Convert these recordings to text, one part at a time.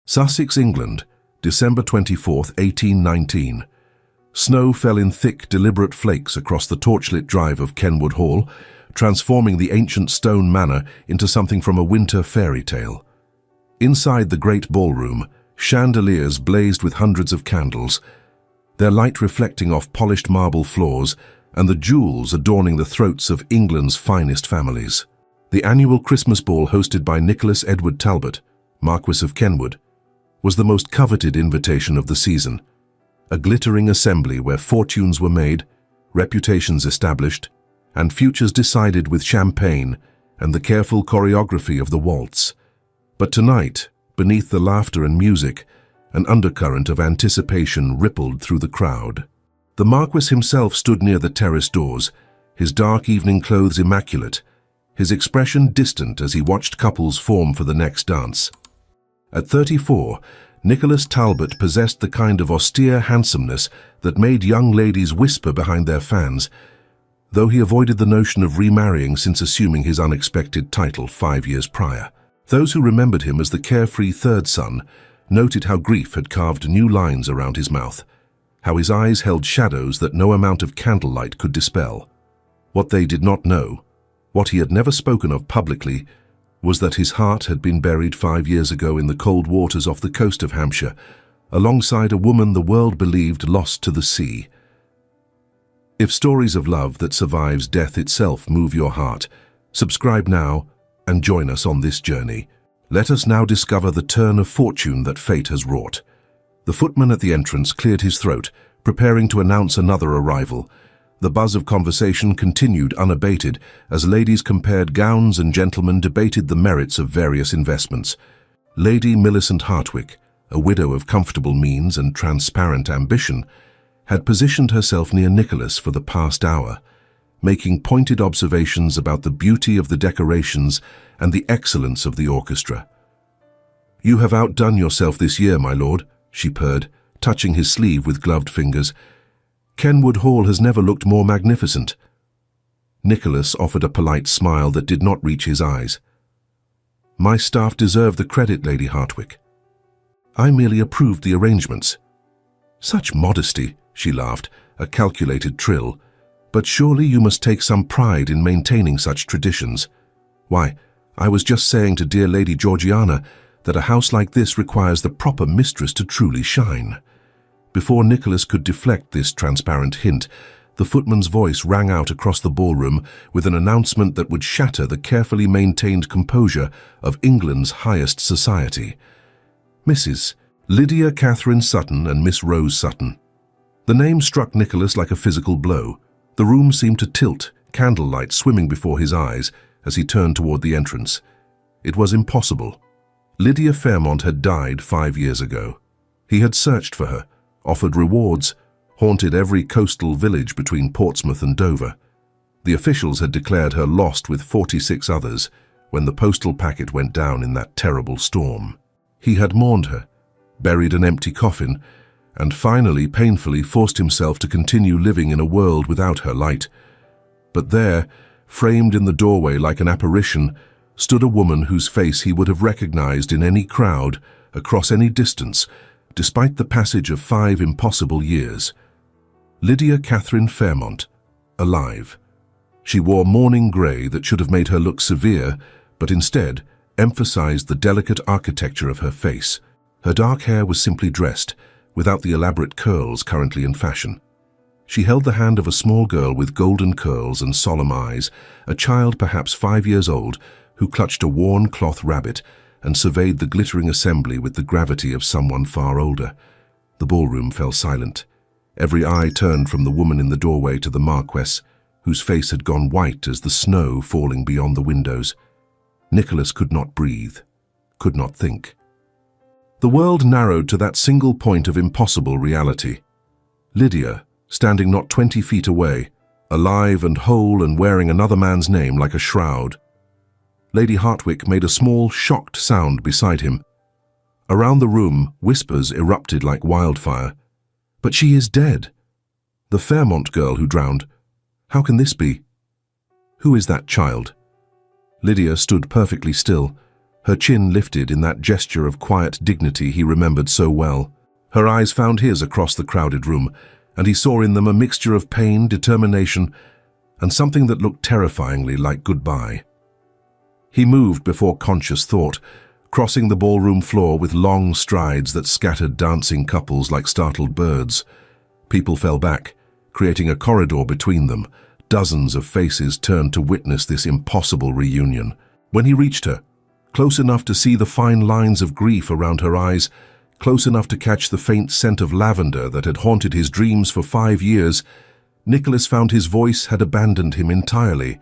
Sussex, England, December 24, 1819. Snow fell in thick, deliberate flakes across the torchlit drive of Kenwood Hall, transforming the ancient stone manor into something from a winter fairy tale. Inside the great ballroom, chandeliers blazed with hundreds of candles, their light reflecting off polished marble floors and the jewels adorning the throats of England's finest families. The annual Christmas ball hosted by Nicholas Edward Talbot, Marquis of Kenwood, was the most coveted invitation of the season, a glittering assembly where fortunes were made, reputations established, and futures decided with champagne and the careful choreography of the waltz. But tonight, beneath the laughter and music, an undercurrent of anticipation rippled through the crowd. The Marquis himself stood near the terrace doors, his dark evening clothes immaculate, his expression distant as he watched couples form for the next dance. At 34, Nicholas Talbot possessed the kind of austere handsomeness that made young ladies whisper behind their fans, though he avoided the notion of remarrying since assuming his unexpected title 5 years prior. Those who remembered him as the carefree third son noted how grief had carved new lines around his mouth, how his eyes held shadows that no amount of candlelight could dispel. What they did not know, what he had never spoken of publicly, was that his heart had been buried 5 years ago in the cold waters off the coast of Hampshire, alongside a woman the world believed lost to the sea. If stories of love that survives death itself move your heart, subscribe now and join us on this journey. Let us now discover the turn of fortune that fate has wrought. The footman at the entrance cleared his throat, preparing to announce another arrival. The buzz of conversation continued unabated as ladies compared gowns and gentlemen debated the merits of various investments. Lady Millicent Hartwick, a widow of comfortable means and transparent ambition, had positioned herself near Nicholas for the past hour, making pointed observations about the beauty of the decorations and the excellence of the orchestra. "You have outdone yourself this year, my lord," she purred, touching his sleeve with gloved fingers. "Kenwood Hall has never looked more magnificent." Nicholas offered a polite smile that did not reach his eyes. "My staff deserve the credit, Lady Hartwick. I merely approved the arrangements." "Such modesty," she laughed, a calculated trill. "But surely you must take some pride in maintaining such traditions. Why, I was just saying to dear Lady Georgiana that a house like this requires the proper mistress to truly shine." Before Nicholas could deflect this transparent hint, the footman's voice rang out across the ballroom with an announcement that would shatter the carefully maintained composure of England's highest society. "Mrs. Lydia Catherine Sutton and Miss Rose Sutton." The name struck Nicholas like a physical blow. The room seemed to tilt, candlelight swimming before his eyes as he turned toward the entrance. It was impossible. Lydia Fairmont had died 5 years ago. He had searched for her, offered rewards, haunted every coastal village between Portsmouth and Dover. The officials had declared her lost with 46 others when the postal packet went down in that terrible storm. He had mourned her, buried an empty coffin, and finally, painfully, forced himself to continue living in a world without her light. But there, framed in the doorway like an apparition, stood a woman whose face he would have recognized in any crowd, across any distance, despite the passage of 5 impossible years. Lydia Catherine Fairmont, alive. She wore mourning grey that should have made her look severe, but instead emphasized the delicate architecture of her face. Her dark hair was simply dressed, without the elaborate curls currently in fashion. She held the hand of a small girl with golden curls and solemn eyes, a child perhaps 5 years old, who clutched a worn cloth rabbit and surveyed the glittering assembly with the gravity of someone far older. The ballroom fell silent. Every eye turned from the woman in the doorway to the Marquess, whose face had gone white as the snow falling beyond the windows. Nicholas could not breathe, could not think. The world narrowed to that single point of impossible reality. Lydia, standing not 20 feet away, alive and whole and wearing another man's name like a shroud. Lady Hartwick made a small, shocked sound beside him. Around the room, whispers erupted like wildfire. "But she is dead. The Fairmont girl who drowned. How can this be? Who is that child?" Lydia stood perfectly still, Her chin lifted in that gesture of quiet dignity he remembered so well. Her eyes found his across the crowded room, and he saw in them a mixture of pain, determination, and something that looked terrifyingly like goodbye. He moved before conscious thought, crossing the ballroom floor with long strides that scattered dancing couples like startled birds. People fell back, creating a corridor between them. Dozens of faces turned to witness this impossible reunion. When he reached her, close enough to see the fine lines of grief around her eyes, close enough to catch the faint scent of lavender that had haunted his dreams for 5 years, Nicholas found his voice had abandoned him entirely.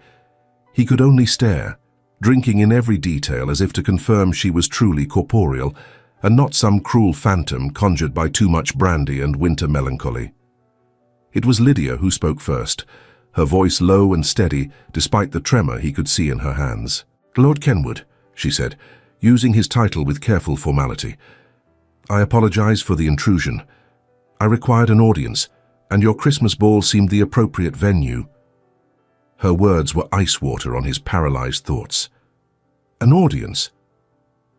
He could only stare, drinking in every detail as if to confirm she was truly corporeal, and not some cruel phantom conjured by too much brandy and winter melancholy. It was Lydia who spoke first, her voice low and steady despite the tremor he could see in her hands. "Lord Kenwood," she said, using his title with careful formality, "I apologize for the intrusion. I required an audience, and your Christmas ball seemed the appropriate venue." Her words were ice water on his paralyzed thoughts. An audience?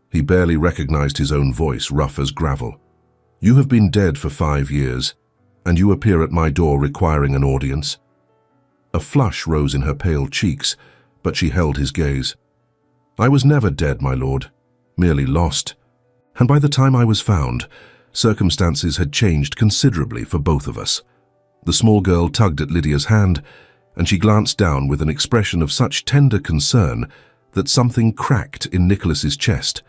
He barely recognized his own voice, rough as gravel. "You have been dead for 5 years, and you appear at my door requiring an audience?" A flush rose in her pale cheeks, but she held his gaze. "I was never dead, my lord, merely lost. And by the time I was found, circumstances had changed considerably for both of us." The small girl tugged at Lydia's hand, and she glanced down with an expression of such tender concern that something cracked in Nicholas's chest.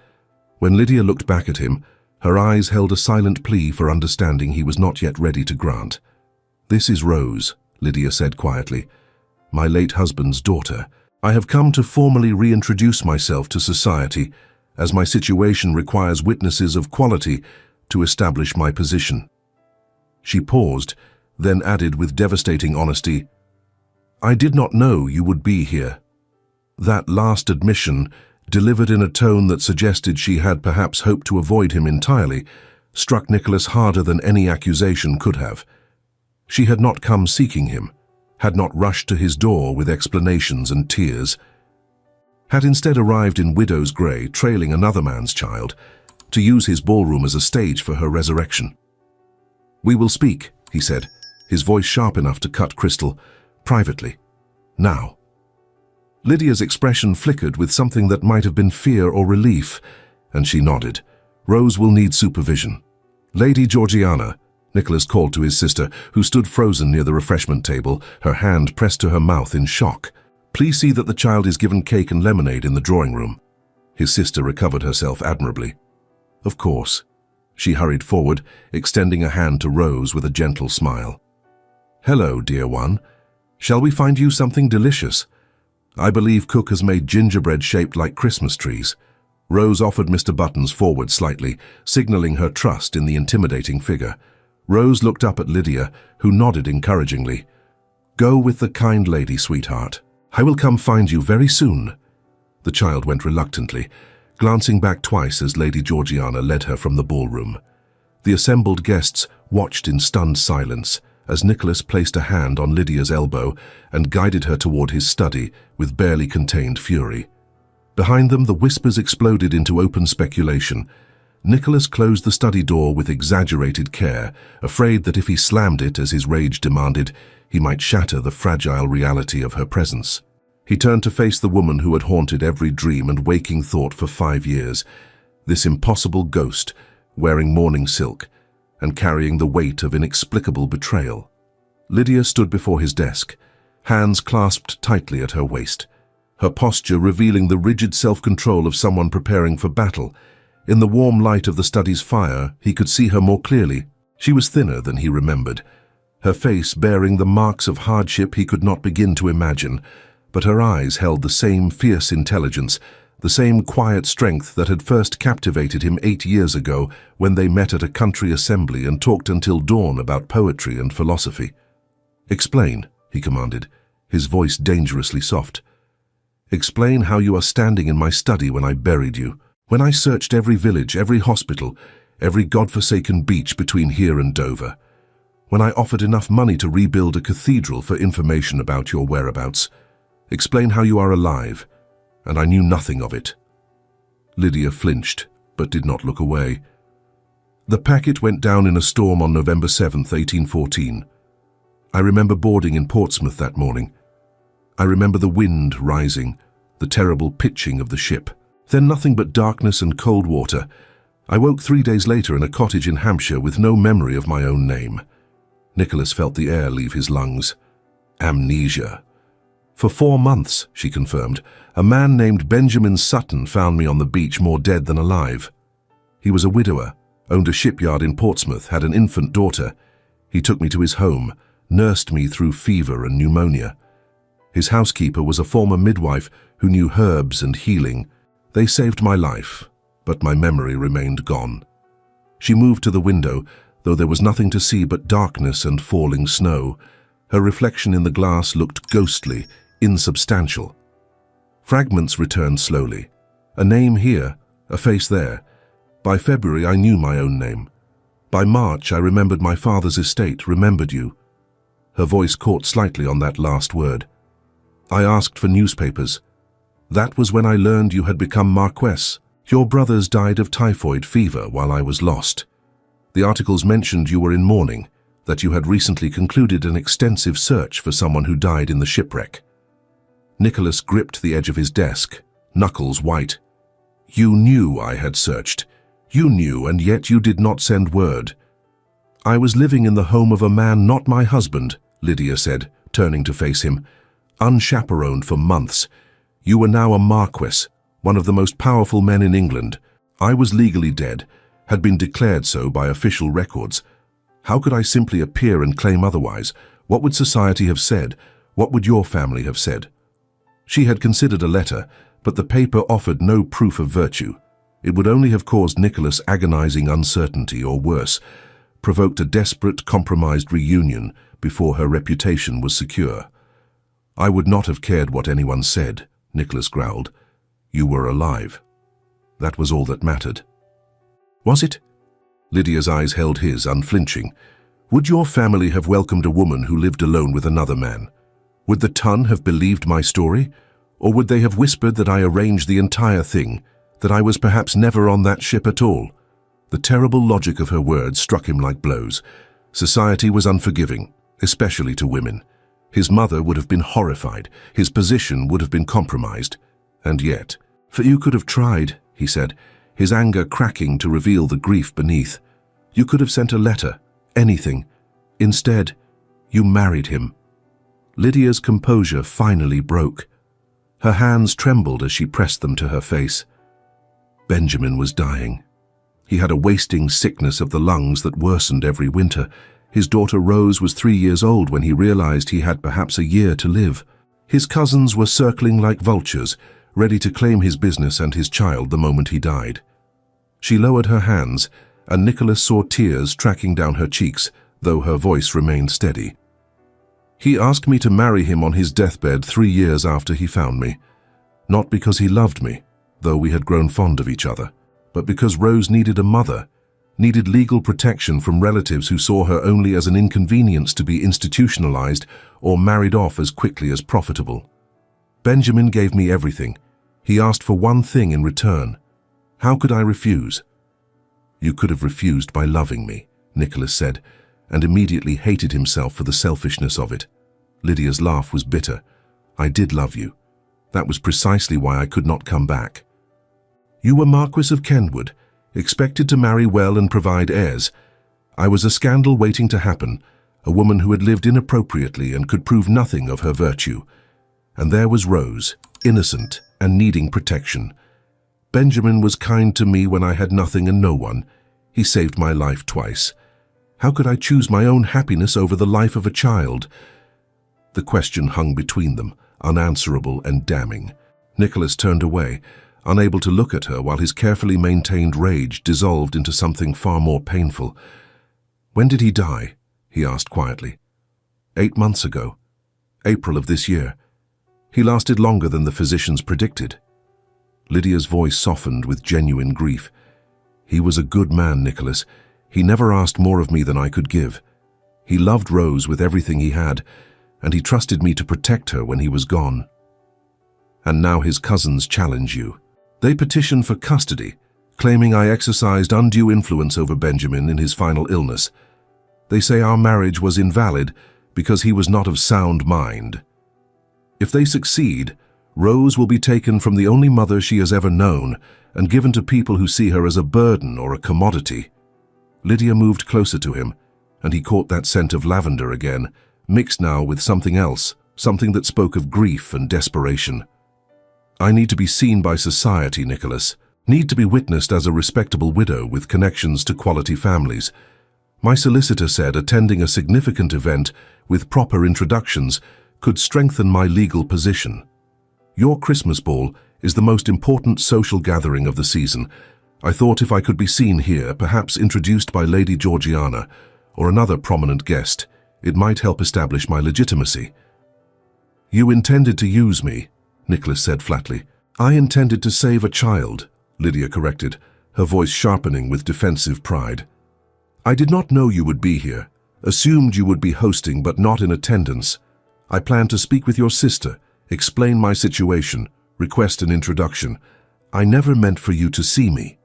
When Lydia looked back at him, her eyes held a silent plea for understanding he was not yet ready to grant. "This is Rose," Lydia said quietly, "my late husband's daughter. I have come to formally reintroduce myself to society, as my situation requires witnesses of quality to establish my position." She paused, then added with devastating honesty, "I did not know you would be here." That last admission, delivered in a tone that suggested she had perhaps hoped to avoid him entirely, struck Nicholas harder than any accusation could have. She had not come seeking him, had not rushed to his door with explanations and tears, had instead arrived in widow's grey, trailing another man's child, to use his ballroom as a stage for her resurrection. "We will speak," he said, his voice sharp enough to cut crystal, "privately. Now." Lydia's expression flickered with something that might have been fear or relief, and she nodded. "Rose will need supervision." "Lady Georgiana," Nicholas called to his sister, who stood frozen near the refreshment table, her hand pressed to her mouth in shock. "Please see that the child is given cake and lemonade in the drawing room." His sister recovered herself admirably. "Of course." She hurried forward, extending a hand to Rose with a gentle smile. "Hello, dear one. Shall we find you something delicious? I believe cook has made gingerbread shaped like Christmas trees." Rose offered Mr. Buttons forward slightly, signaling her trust in the intimidating figure. Rose looked up at Lydia, who nodded encouragingly. "Go with the kind lady, sweetheart. I will come find you very soon." The child went reluctantly, glancing back twice as Lady Georgiana led her from the ballroom. The assembled guests watched in stunned silence as Nicholas placed a hand on Lydia's elbow and guided her toward his study with barely contained fury. Behind them, the whispers exploded into open speculation. Nicholas closed the study door with exaggerated care, afraid that if he slammed it as his rage demanded, he might shatter the fragile reality of her presence. He turned to face the woman who had haunted every dream and waking thought for 5 years, this impossible ghost, wearing mourning silk and carrying the weight of inexplicable betrayal. Lydia stood before his desk, hands clasped tightly at her waist, her posture revealing the rigid self-control of someone preparing for battle. In the warm light of the study's fire, he could see her more clearly. She was thinner than he remembered, her face bearing the marks of hardship he could not begin to imagine, but her eyes held the same fierce intelligence, the same quiet strength that had first captivated him 8 years ago when they met at a country assembly and talked until dawn about poetry and philosophy. "Explain," he commanded, his voice dangerously soft. "Explain how you are standing in my study when I buried you, when I searched every village, every hospital, every godforsaken beach between here and Dover, when I offered enough money to rebuild a cathedral for information about your whereabouts. Explain how you are alive, and I knew nothing of it." Lydia flinched, but did not look away. The packet went down in a storm on November 7th, 1814. I remember boarding in Portsmouth that morning. I remember the wind rising, the terrible pitching of the ship. Then nothing but darkness and cold water. I woke 3 days later in a cottage in Hampshire with no memory of my own name. Nicholas felt the air leave his lungs. Amnesia. For 4 months, she confirmed, a man named Benjamin Sutton found me on the beach more dead than alive. He was a widower, owned a shipyard in Portsmouth, had an infant daughter. He took me to his home, nursed me through fever and pneumonia. His housekeeper was a former midwife who knew herbs and healing. They saved my life, but my memory remained gone. She moved to the window, though there was nothing to see but darkness and falling snow. Her reflection in the glass looked ghostly, insubstantial. Fragments returned slowly. A name here, a face there. By February, I knew my own name. By March, I remembered my father's estate, remembered you. Her voice caught slightly on that last word. I asked for newspapers. That was when I learned you had become Marquess. Your brothers died of typhoid fever while I was lost. The articles mentioned you were in mourning, that you had recently concluded an extensive search for someone who died in the shipwreck. Nicholas gripped the edge of his desk, knuckles white. You knew I had searched. You knew, and yet you did not send word. I was living in the home of a man not my husband, Lydia said, turning to face him. Unchaperoned for months. You were now a marquess, one of the most powerful men in England. I was legally dead, had been declared so by official records. How could I simply appear and claim otherwise? What would society have said? What would your family have said? She had considered a letter, but the paper offered no proof of virtue. It would only have caused Nicholas agonizing uncertainty, or worse, provoked a desperate, compromised reunion before her reputation was secure. I would not have cared what anyone said, Nicholas growled. You were alive. That was all that mattered. Was it? Lydia's eyes held his, unflinching. Would your family have welcomed a woman who lived alone with another man? Would the Ton have believed my story? Or would they have whispered that I arranged the entire thing, that I was perhaps never on that ship at all? The terrible logic of her words struck him like blows. Society was unforgiving, especially to women. His mother would have been horrified. His position would have been compromised. And yet, for you could have tried, he said, his anger cracking to reveal the grief beneath. You could have sent a letter, anything. Instead, you married him. Lydia's composure finally broke. Her hands trembled as she pressed them to her face. Benjamin was dying. He had a wasting sickness of the lungs that worsened every winter. His daughter Rose was 3 years old when he realized he had perhaps a year to live. His cousins were circling like vultures, ready to claim his business and his child the moment he died. She lowered her hands, and Nicholas saw tears tracking down her cheeks, though her voice remained steady. He asked me to marry him on his deathbed 3 years after he found me. Not because he loved me, though we had grown fond of each other, but because Rose needed a mother, needed legal protection from relatives who saw her only as an inconvenience to be institutionalized or married off as quickly as profitable. Benjamin gave me everything. He asked for one thing in return. How could I refuse? You could have refused by loving me, Nicholas said, and immediately hated himself for the selfishness of it. Lydia's laugh was bitter. I did love you. That was precisely why I could not come back. You were Marquess of Kenwood, expected to marry well and provide heirs. I was a scandal waiting to happen, a woman who had lived inappropriately and could prove nothing of her virtue. And there was Rose, innocent and needing protection. Benjamin was kind to me when I had nothing and no one. He saved my life twice. How could I choose my own happiness over the life of a child? The question hung between them, unanswerable and damning. Nicholas turned away, unable to look at her while his carefully maintained rage dissolved into something far more painful. When did he die? He asked quietly. 8 months ago. April of this year. He lasted longer than the physicians predicted. Lydia's voice softened with genuine grief. He was a good man, Nicholas. He never asked more of me than I could give. He loved Rose with everything he had, and he trusted me to protect her when he was gone. And now his cousins challenge you. They petition for custody, claiming I exercised undue influence over Benjamin in his final illness. They say our marriage was invalid because he was not of sound mind. If they succeed, Rose will be taken from the only mother she has ever known and given to people who see her as a burden or a commodity. Lydia moved closer to him, and he caught that scent of lavender again, mixed now with something else, something that spoke of grief and desperation. I need to be seen by society, Nicholas. Need to be witnessed as a respectable widow with connections to quality families. My solicitor said attending a significant event with proper introductions could strengthen my legal position. Your Christmas ball is the most important social gathering of the season. I thought if I could be seen here, perhaps introduced by Lady Georgiana or another prominent guest, it might help establish my legitimacy. You intended to use me, Nicholas said flatly. I intended to save a child, Lydia corrected, her voice sharpening with defensive pride. I did not know you would be here, assumed you would be hosting but not in attendance. I planned to speak with your sister, explain my situation, request an introduction. I never meant for you to see me.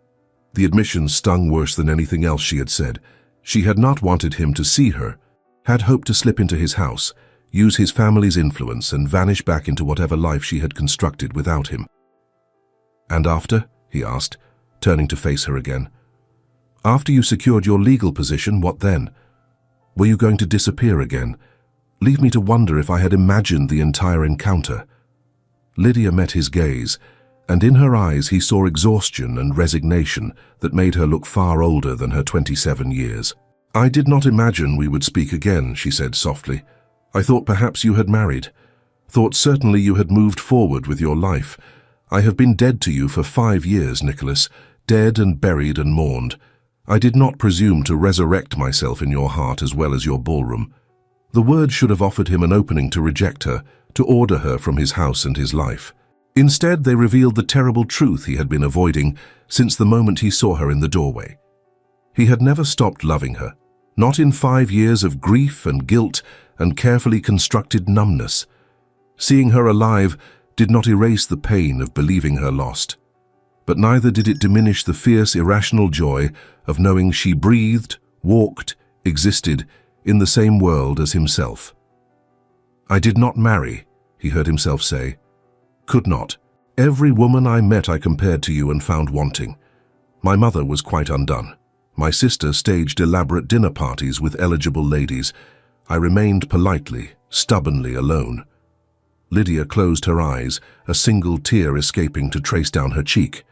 The admission stung worse than anything else she had said. She had not wanted him to see her, had hoped to slip into his house, use his family's influence and vanish back into whatever life she had constructed without him. And after? He asked, turning to face her again. After you secured your legal position, what then? Were you going to disappear again? Leave me to wonder if I had imagined the entire encounter. Lydia met his gaze, and in her eyes he saw exhaustion and resignation that made her look far older than her 27 years. I did not imagine we would speak again, she said softly. I thought perhaps you had married. Thought certainly you had moved forward with your life. I have been dead to you for 5 years, Nicholas, dead and buried and mourned. I did not presume to resurrect myself in your heart as well as your ballroom. The words should have offered him an opening to reject her, to order her from his house and his life. Instead, they revealed the terrible truth he had been avoiding since the moment he saw her in the doorway. He had never stopped loving her, not in 5 years of grief and guilt and carefully constructed numbness. Seeing her alive did not erase the pain of believing her lost, but neither did it diminish the fierce, irrational joy of knowing she breathed, walked, existed in the same world as himself. I did not marry, he heard himself say. Could not. Every woman I met I compared to you and found wanting. My mother was quite undone. My sister staged elaborate dinner parties with eligible ladies. I remained politely, stubbornly alone. Lydia closed her eyes, a single tear escaping to trace down her cheek.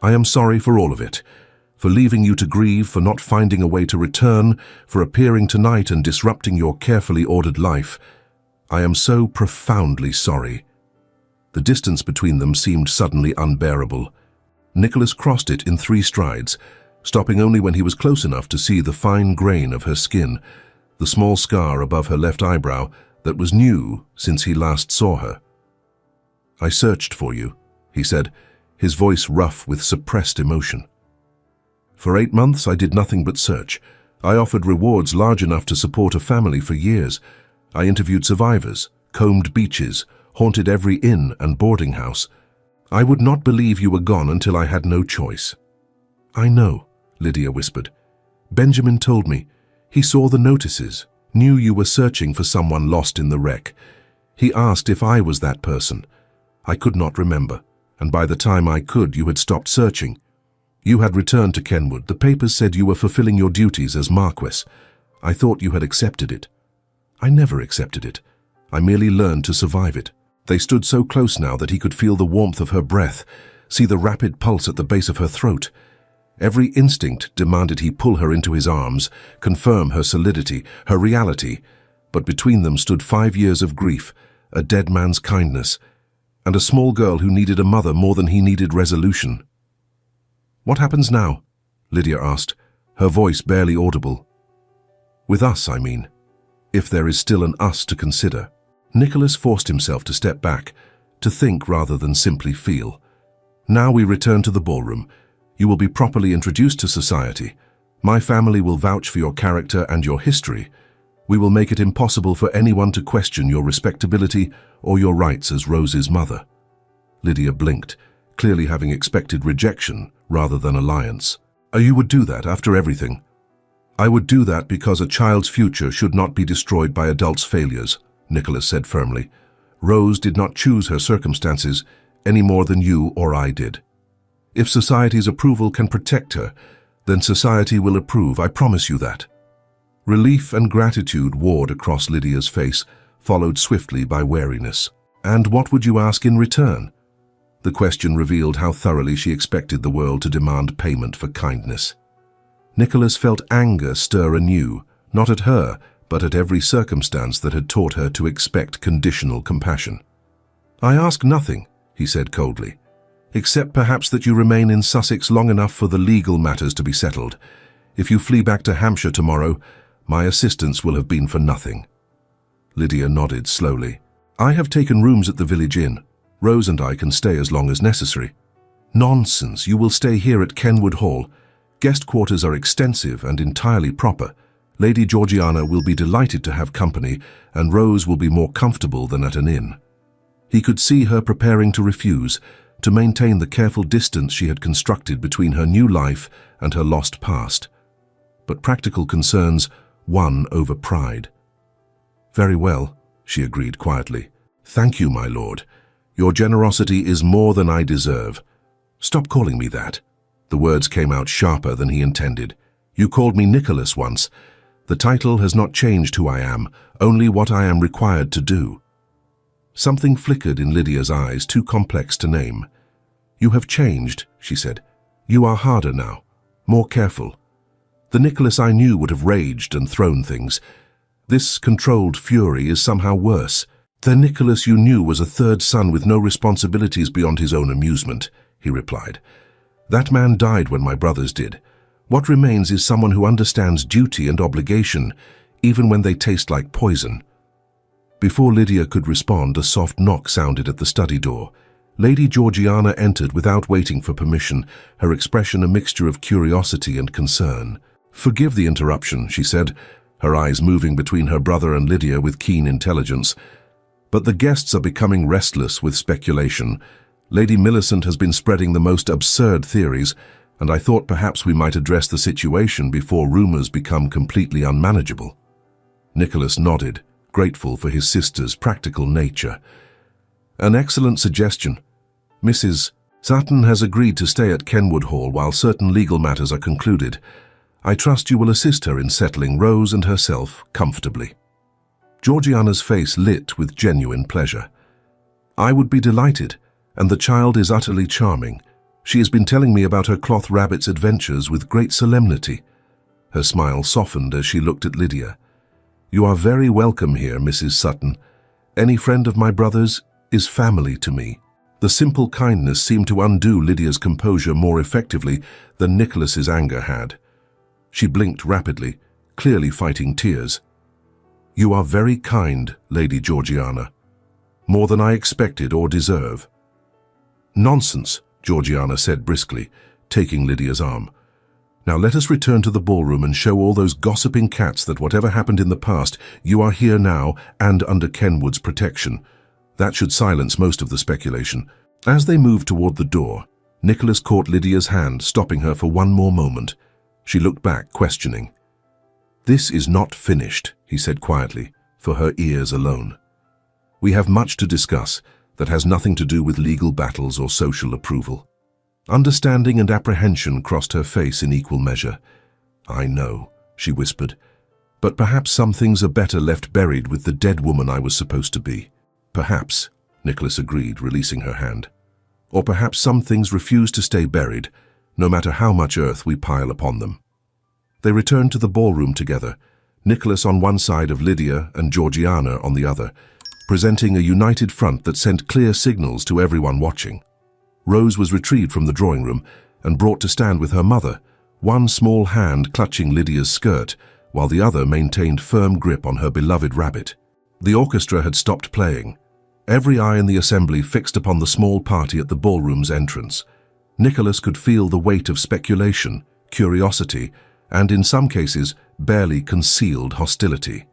I am sorry for all of it, for leaving you to grieve, for not finding a way to return, for appearing tonight and disrupting your carefully ordered life. I am so profoundly sorry. The distance between them seemed suddenly unbearable. Nicholas crossed it in 3 strides, stopping only when he was close enough to see the fine grain of her skin, the small scar above her left eyebrow that was new since he last saw her. I searched for you, he said, his voice rough with suppressed emotion. For 8 months I did nothing but search. I offered rewards large enough to support a family for years. I interviewed survivors, combed beaches, haunted every inn and boarding house. I would not believe you were gone until I had no choice. I know, Lydia whispered. Benjamin told me. He saw the notices, knew you were searching for someone lost in the wreck. He asked if I was that person. I could not remember, and by the time I could, you had stopped searching. You had returned to Kenwood. The papers said you were fulfilling your duties as Marquess. I thought you had accepted it. I never accepted it. I merely learned to survive it. They stood so close now that he could feel the warmth of her breath, see the rapid pulse at the base of her throat. Every instinct demanded he pull her into his arms, confirm her solidity, her reality. But between them stood 5 years of grief, a dead man's kindness, and a small girl who needed a mother more than he needed resolution. What happens now? Lydia asked, her voice barely audible. With us, I mean. If there is still an us to consider. Nicholas forced himself to step back, to think rather than simply feel. Now we return to the ballroom. You will be properly introduced to society. My family will vouch for your character and your history. We will make it impossible for anyone to question your respectability or your rights as Rose's mother. Lydia blinked, clearly having expected rejection rather than alliance. You would do that after everything? I would do that because a child's future should not be destroyed by adults' failures, Nicholas said firmly. Rose did not choose her circumstances any more than you or I did. If society's approval can protect her, then society will approve, I promise you that. Relief and gratitude warred across Lydia's face, followed swiftly by wariness. And what would you ask in return? The question revealed how thoroughly she expected the world to demand payment for kindness. Nicholas felt anger stir anew, not at her, but at every circumstance that had taught her to expect conditional compassion. I ask nothing, he said coldly, except perhaps that you remain in Sussex long enough for the legal matters to be settled. If you flee back to Hampshire tomorrow, my assistance will have been for nothing. Lydia nodded slowly. I have taken rooms at the village inn. Rose and I can stay as long as necessary. Nonsense, you will stay here at Kenwood Hall. Guest quarters are extensive and entirely proper. Lady Georgiana will be delighted to have company, and Rose will be more comfortable than at an inn. He could see her preparing to refuse, to maintain the careful distance she had constructed between her new life and her lost past. But practical concerns won over pride. Very well, she agreed quietly. Thank you, my lord. Your generosity is more than I deserve. Stop calling me that. The words came out sharper than he intended. You called me Nicholas once. The title has not changed who I am, only what I am required to do. Something flickered in Lydia's eyes, too complex to name. You have changed, she said. You are harder now, more careful. The Nicholas I knew would have raged and thrown things. This controlled fury is somehow worse. The Nicholas you knew was a third son with no responsibilities beyond his own amusement, he replied. That man died when my brothers did. What remains is someone who understands duty and obligation, even when they taste like poison. Before Lydia could respond, a soft knock sounded at the study door. Lady Georgiana entered without waiting for permission, her expression a mixture of curiosity and concern. Forgive the interruption, she said, her eyes moving between her brother and Lydia with keen intelligence. But the guests are becoming restless with speculation. Lady Millicent has been spreading the most absurd theories, and I thought perhaps we might address the situation before rumors become completely unmanageable. Nicholas nodded, grateful for his sister's practical nature. An excellent suggestion. Mrs. Sutton has agreed to stay at Kenwood Hall while certain legal matters are concluded. I trust you will assist her in settling Rose and herself comfortably. Georgiana's face lit with genuine pleasure. I would be delighted, and the child is utterly charming. She has been telling me about her cloth rabbit's adventures with great solemnity. Her smile softened as she looked at Lydia. You are very welcome here, Mrs. Sutton. Any friend of my brother's is family to me. The simple kindness seemed to undo Lydia's composure more effectively than Nicholas's anger had. She blinked rapidly, clearly fighting tears. You are very kind, Lady Georgiana. More than I expected or deserve. Nonsense, Georgiana said briskly, taking Lydia's arm. Now let us return to the ballroom and show all those gossiping cats that whatever happened in the past, you are here now and under Kenwood's protection. That should silence most of the speculation. As they moved toward the door, Nicholas caught Lydia's hand, stopping her for one more moment. She looked back, questioning. This is not finished, he said quietly, for her ears alone. We have much to discuss that has nothing to do with legal battles or social approval. Understanding and apprehension crossed her face in equal measure. I know, she whispered, but perhaps some things are better left buried with the dead woman I was supposed to be. Perhaps, Nicholas agreed, releasing her hand. Or perhaps some things refuse to stay buried, no matter how much earth we pile upon them. They returned to the ballroom together, Nicholas on one side of Lydia and Georgiana on the other, presenting a united front that sent clear signals to everyone watching. Rose was retrieved from the drawing room and brought to stand with her mother, one small hand clutching Lydia's skirt, while the other maintained firm grip on her beloved rabbit. The orchestra had stopped playing. Every eye in the assembly fixed upon the small party at the ballroom's entrance. Nicholas could feel the weight of speculation, curiosity, and in some cases, barely concealed hostility.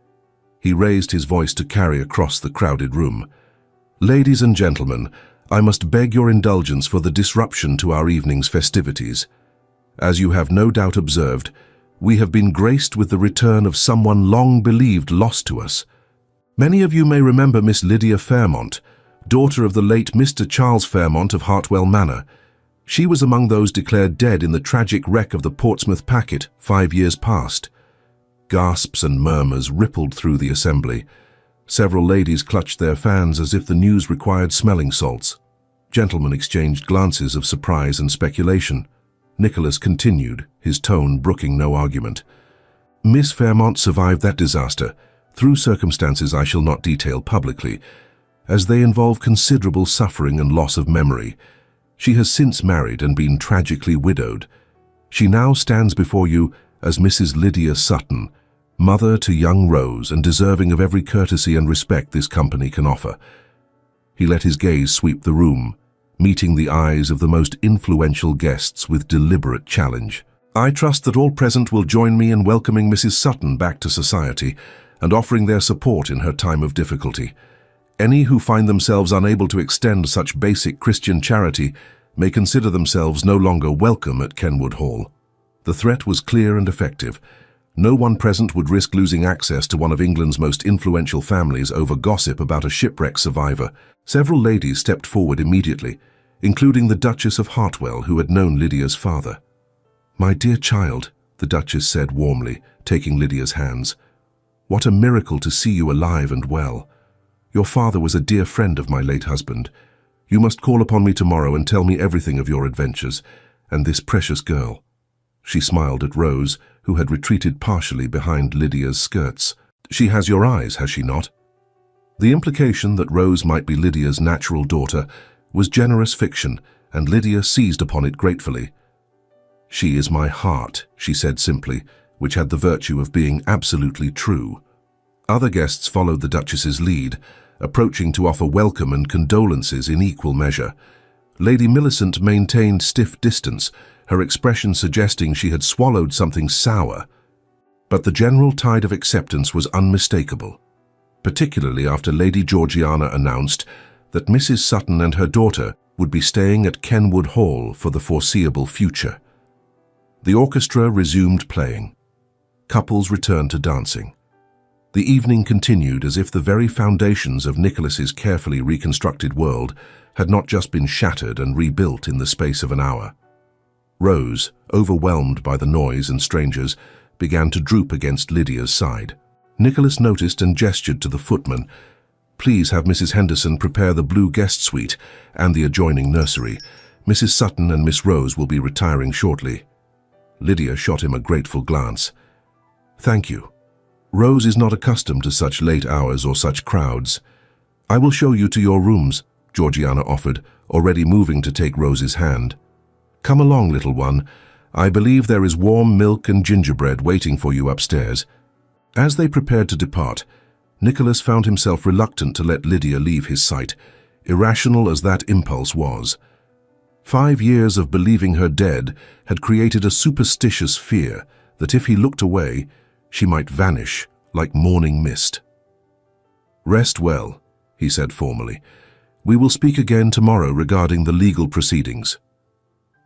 He raised his voice to carry across the crowded room. Ladies and gentlemen, I must beg your indulgence for the disruption to our evening's festivities. As you have no doubt observed, we have been graced with the return of someone long believed lost to us. Many of you may remember Miss Lydia Fairmont, daughter of the late Mr. Charles Fairmont of Hartwell Manor. She was among those declared dead in the tragic wreck of the Portsmouth packet 5 years past. Gasps and murmurs rippled through the assembly. Several ladies clutched their fans as if the news required smelling salts. Gentlemen exchanged glances of surprise and speculation. Nicholas continued, his tone brooking no argument. Miss Fairmont survived that disaster, through circumstances I shall not detail publicly, as they involve considerable suffering and loss of memory. She has since married and been tragically widowed. She now stands before you as Mrs. Lydia Sutton, mother to young Rose and deserving of every courtesy and respect this company can offer. He let his gaze sweep the room, meeting the eyes of the most influential guests with deliberate challenge. I trust that all present will join me in welcoming Mrs. Sutton back to society and offering their support in her time of difficulty. Any who find themselves unable to extend such basic Christian charity may consider themselves no longer welcome at Kenwood Hall. The threat was clear and effective. No one present would risk losing access to one of England's most influential families over gossip about a shipwreck survivor. Several ladies stepped forward immediately, including the Duchess of Hartwell, who had known Lydia's father. "My dear child," the Duchess said warmly, taking Lydia's hands, "what a miracle to see you alive and well. Your father was a dear friend of my late husband. You must call upon me tomorrow and tell me everything of your adventures, and this precious girl." She smiled at Rose, who had retreated partially behind Lydia's skirts. "She has your eyes, has she not?" The implication that Rose might be Lydia's natural daughter was generous fiction, and Lydia seized upon it gratefully. "She is my heart," she said simply, which had the virtue of being absolutely true. Other guests followed the Duchess's lead, approaching to offer welcome and condolences in equal measure. Lady Millicent maintained stiff distance, her expression suggesting she had swallowed something sour. But the general tide of acceptance was unmistakable, particularly after Lady Georgiana announced that Mrs. Sutton and her daughter would be staying at Kenwood Hall for the foreseeable future. The orchestra resumed playing. Couples returned to dancing. The evening continued as if the very foundations of Nicholas's carefully reconstructed world had not just been shattered and rebuilt in the space of an hour. Rose, overwhelmed by the noise and strangers, began to droop against Lydia's side. Nicholas noticed and gestured to the footman. "Please have Mrs. Henderson prepare the blue guest suite and the adjoining nursery. Mrs. Sutton and Miss Rose will be retiring shortly." Lydia shot him a grateful glance. "Thank you. Rose is not accustomed to such late hours or such crowds. I will show you to your rooms," Georgiana offered, already moving to take Rose's hand. "Come along, little one. I believe there is warm milk and gingerbread waiting for you upstairs." As they prepared to depart, Nicholas found himself reluctant to let Lydia leave his sight, irrational as that impulse was. 5 years of believing her dead had created a superstitious fear that if he looked away, she might vanish like morning mist. "Rest well," he said formally. "We will speak again tomorrow regarding the legal proceedings."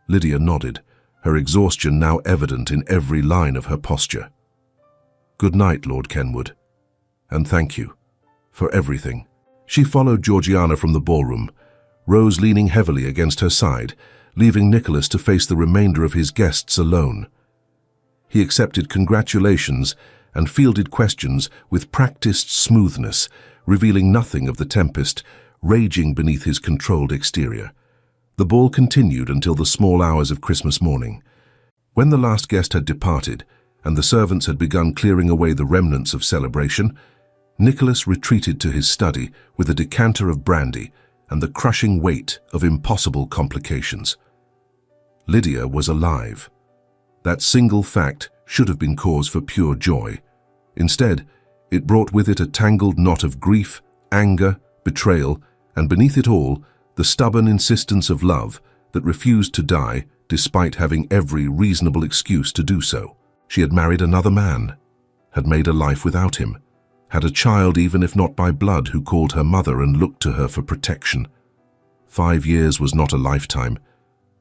Lydia nodded, her exhaustion now evident in every line of her posture. "Good night, Lord Kenwood, and thank you for everything." She followed Georgiana from the ballroom, Rose leaning heavily against her side, leaving Nicholas to face the remainder of his guests alone. He accepted congratulations and fielded questions with practiced smoothness, revealing nothing of the tempest raging beneath his controlled exterior. The ball continued until the small hours of Christmas morning. When the last guest had departed and the servants had begun clearing away the remnants of celebration, Nicholas retreated to his study with a decanter of brandy and the crushing weight of impossible complications. Lydia was alive. That single fact should have been cause for pure joy. Instead, it brought with it a tangled knot of grief, anger, betrayal, and beneath it all, the stubborn insistence of love that refused to die despite having every reasonable excuse to do so. She had married another man, had made a life without him, had a child even if not by blood who called her mother and looked to her for protection. 5 years was not a lifetime,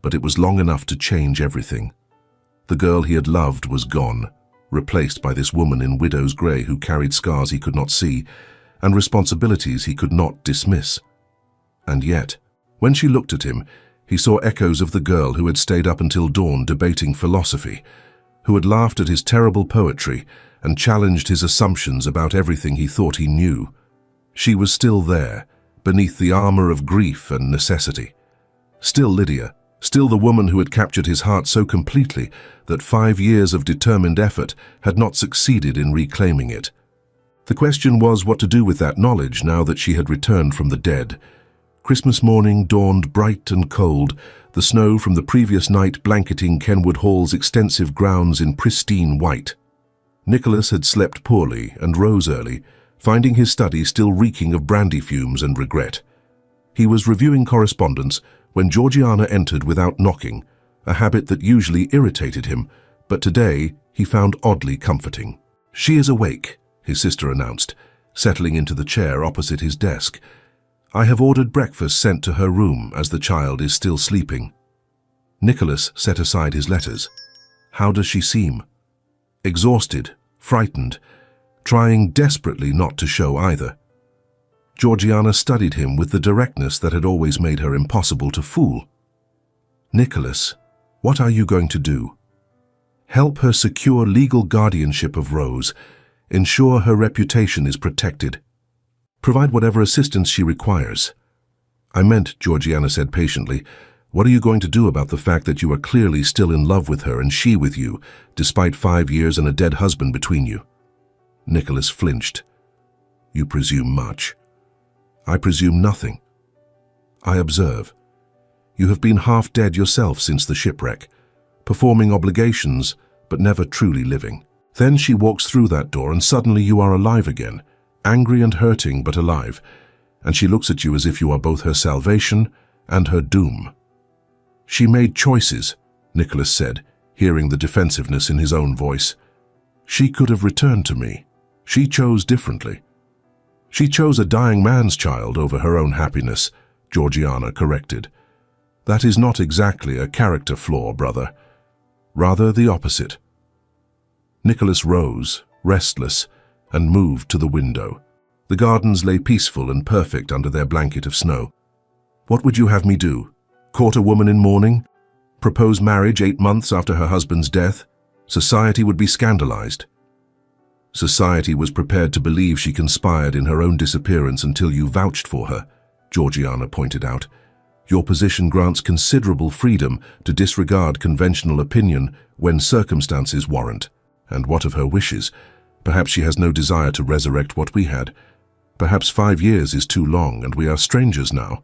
but it was long enough to change everything. The girl he had loved was gone, replaced by this woman in widow's grey who carried scars he could not see and responsibilities he could not dismiss. And yet, when she looked at him, he saw echoes of the girl who had stayed up until dawn debating philosophy, who had laughed at his terrible poetry and challenged his assumptions about everything he thought he knew. She was still there, beneath the armor of grief and necessity. Still Lydia, still the woman who had captured his heart so completely that 5 years of determined effort had not succeeded in reclaiming it. The question was what to do with that knowledge now that she had returned from the dead. Christmas morning dawned bright and cold, the snow from the previous night blanketing Kenwood Hall's extensive grounds in pristine white. Nicholas had slept poorly and rose early, finding his study still reeking of brandy fumes and regret. He was reviewing correspondence when Georgiana entered without knocking, a habit that usually irritated him, but today he found oddly comforting. "She is awake," his sister announced, settling into the chair opposite his desk. "I have ordered breakfast sent to her room as the child is still sleeping." Nicholas set aside his letters. How does she seem? Exhausted, frightened, trying desperately not to show either. Georgiana studied him with the directness that had always made her impossible to fool. "Nicholas, what are you going to do?" "Help her secure legal guardianship of Rose, ensure her reputation is protected. Provide whatever assistance she requires." "I meant," Georgiana said patiently, "what are you going to do about the fact that you are clearly still in love with her and she with you, despite 5 years and a dead husband between you?" Nicholas flinched. "You presume much." "I presume nothing. I observe. You have been half dead yourself since the shipwreck, performing obligations but never truly living. Then she walks through that door and suddenly you are alive again, angry and hurting but alive, and she looks at you as if you are both her salvation and her doom." "She made choices," Nicholas said, hearing the defensiveness in his own voice. "She could have returned to me. She chose differently." "She chose a dying man's child over her own happiness," Georgiana corrected. "That is not exactly a character flaw, brother. Rather the opposite." Nicholas rose, restless, and moved to the window. The gardens lay peaceful and perfect under their blanket of snow. "What would you have me do? Court a woman in mourning? Propose marriage 8 months after her husband's death? Society would be scandalized." "Society was prepared to believe she conspired in her own disappearance until you vouched for her," Georgiana pointed out. "Your position grants considerable freedom to disregard conventional opinion when circumstances warrant. And what of her wishes? Perhaps she has no desire to resurrect what we had. Perhaps 5 years is too long and we are strangers now."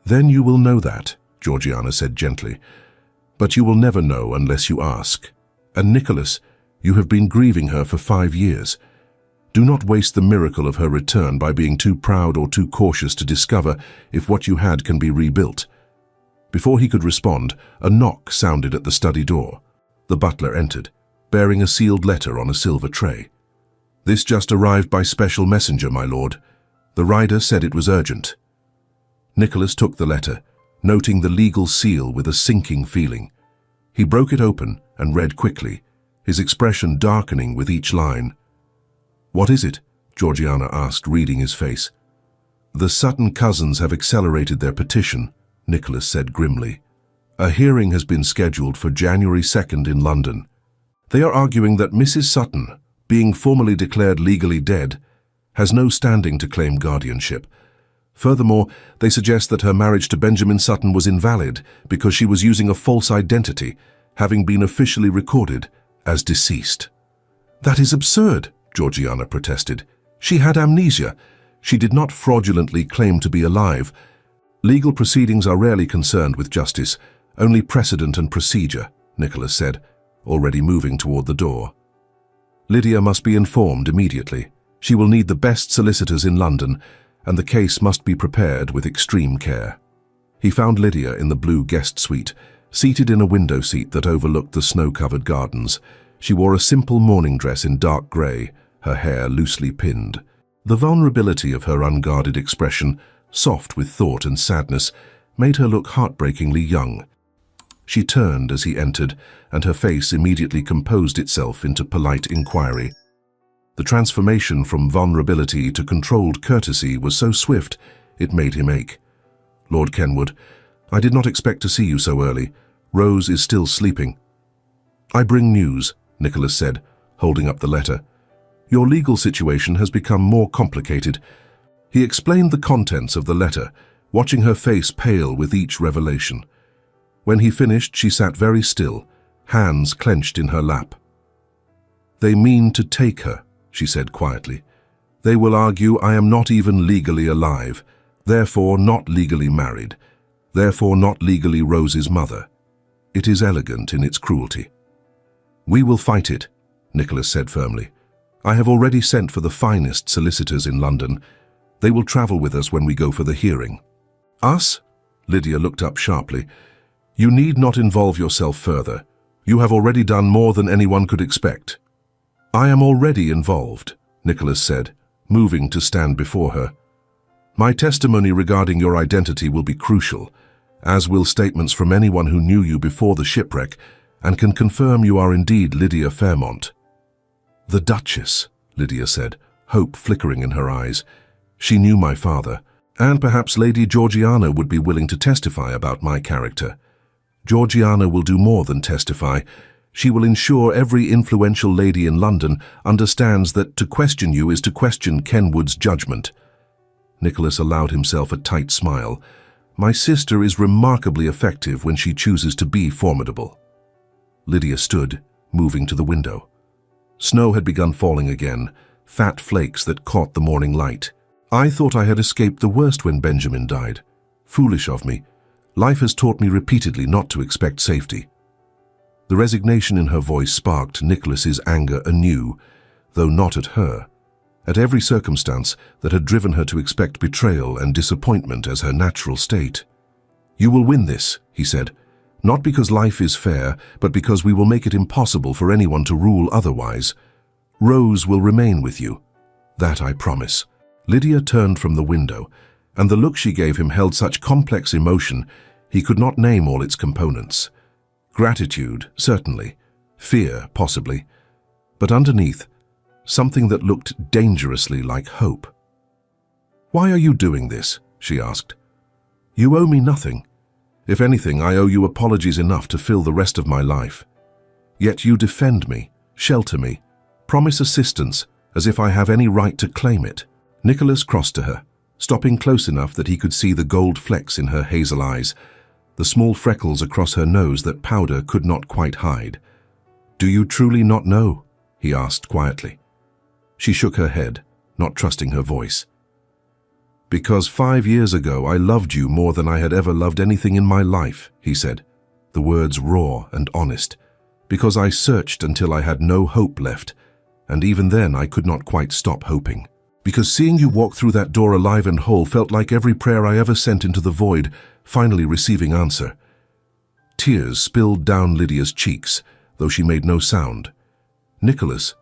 "Then you will know that," Georgiana said gently. "But you will never know unless you ask. And Nicholas, you have been grieving her for 5 years. Do not waste the miracle of her return by being too proud or too cautious to discover if what you had can be rebuilt." Before he could respond, a knock sounded at the study door. The butler entered, bearing a sealed letter on a silver tray. "This just arrived by special messenger, my lord. The rider said it was urgent." Nicholas took the letter, noting the legal seal with a sinking feeling. He broke it open and read quickly, his expression darkening with each line. "What is it?" Georgiana asked, reading his face. "The Sutton cousins have accelerated their petition," Nicholas said grimly. "A hearing has been scheduled for January 2nd in London. They are arguing that Mrs. Sutton, being formally declared legally dead, has no standing to claim guardianship. Furthermore, they suggest that her marriage to Benjamin Sutton was invalid because she was using a false identity, having been officially recorded as deceased." "That is absurd," Georgiana protested. "She had amnesia. She did not fraudulently claim to be alive. Legal proceedings are rarely concerned with justice, only precedent and procedure," Nicholas said, already moving toward the door. "Lydia must be informed immediately. She will need the best solicitors in London, and the case must be prepared with extreme care." He found Lydia in the blue guest suite, seated in a window seat that overlooked the snow-covered gardens. She wore a simple morning dress in dark grey, her hair loosely pinned. The vulnerability of her unguarded expression soft with thought and sadness, made her look heartbreakingly young. She turned as he entered, and her face immediately composed itself into polite inquiry. The transformation from vulnerability to controlled courtesy was so swift, it made him ache. "Lord Kenwood, I did not expect to see you so early. Rose is still sleeping." "I bring news," Nicholas said, holding up the letter. "Your legal situation has become more complicated." He explained the contents of the letter, watching her face pale with each revelation. When he finished, she sat very still, hands clenched in her lap. "They mean to take her," she said quietly. "They will argue I am not even legally alive, therefore not legally married, therefore not legally Rose's mother. It is elegant in its cruelty." "We will fight it," Nicholas said firmly. "I have already sent for the finest solicitors in London. They will travel with us when we go for the hearing." "Us?" Lydia looked up sharply. "You need not involve yourself further. You have already done more than anyone could expect." "I am already involved," Nicholas said, moving to stand before her. "My testimony regarding your identity will be crucial, as will statements from anyone who knew you before the shipwreck and can confirm you are indeed Lydia Fairmont." "The Duchess," Lydia said, hope flickering in her eyes. "She knew my father, and perhaps Lady Georgiana would be willing to testify about my character. Georgiana will do more than testify. She will ensure every influential lady in London understands that to question you is to question Kenwood's judgment." Nicholas allowed himself a tight smile. "My sister is remarkably effective when she chooses to be formidable." Lydia stood, moving to the window. Snow had begun falling again, fat flakes that caught the morning light. "I thought I had escaped the worst when Benjamin died. Foolish of me. Life has taught me repeatedly not to expect safety." The resignation in her voice sparked Nicholas's anger anew, though not at her, at every circumstance that had driven her to expect betrayal and disappointment as her natural state. "You will win this," he said, "not because life is fair, but because we will make it impossible for anyone to rule otherwise. Rose will remain with you. That I promise." Lydia turned from the window, and the look she gave him held such complex emotion he could not name all its components. Gratitude, certainly. Fear, possibly. But underneath, something that looked dangerously like hope. "Why are you doing this?" she asked. "You owe me nothing. If anything, I owe you apologies enough to fill the rest of my life. Yet you defend me, shelter me, promise assistance as if I have any right to claim it." Nicholas crossed to her, stopping close enough that he could see the gold flecks in her hazel eyes, the small freckles across her nose that powder could not quite hide. "Do you truly not know?" he asked quietly. She shook her head, not trusting her voice. "Because 5 years ago I loved you more than I had ever loved anything in my life," he said, the words raw and honest. "Because I searched until I had no hope left, and even then I could not quite stop hoping. Because seeing you walk through that door alive and whole felt like every prayer I ever sent into the void, finally receiving answer." Tears spilled down Lydia's cheeks, though she made no sound. "Nicholas,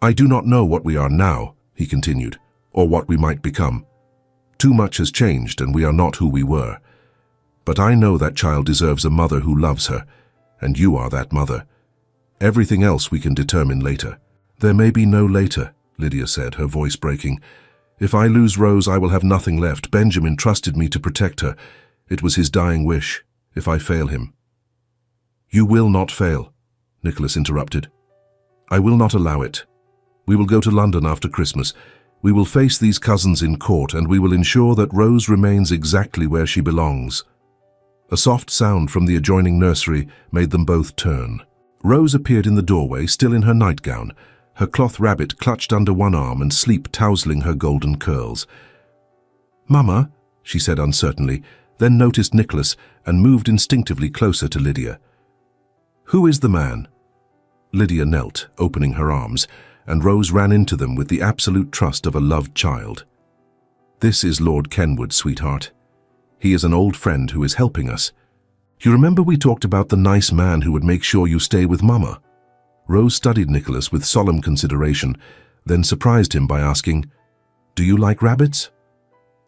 I do not know what we are now," he continued, "or what we might become. Too much has changed and we are not who we were. But I know that child deserves a mother who loves her, and you are that mother. Everything else we can determine later." "There may be no later," Lydia said, her voice breaking. "If I lose Rose, I will have nothing left. Benjamin trusted me to protect her. It was his dying wish, if I fail him." "You will not fail," Nicholas interrupted. "I will not allow it. We will go to London after Christmas. We will face these cousins in court, and we will ensure that Rose remains exactly where she belongs." A soft sound from the adjoining nursery made them both turn. Rose appeared in the doorway, still in her nightgown, her cloth rabbit clutched under one arm and sleep tousling her golden curls. "Mama," she said uncertainly, then noticed Nicholas and moved instinctively closer to Lydia. "Who is the man?" Lydia knelt, opening her arms, and Rose ran into them with the absolute trust of a loved child. "This is Lord Kenwood, sweetheart. He is an old friend who is helping us. You remember we talked about the nice man who would make sure you stay with Mama?" Rose studied Nicholas with solemn consideration, then surprised him by asking, "Do you like rabbits?"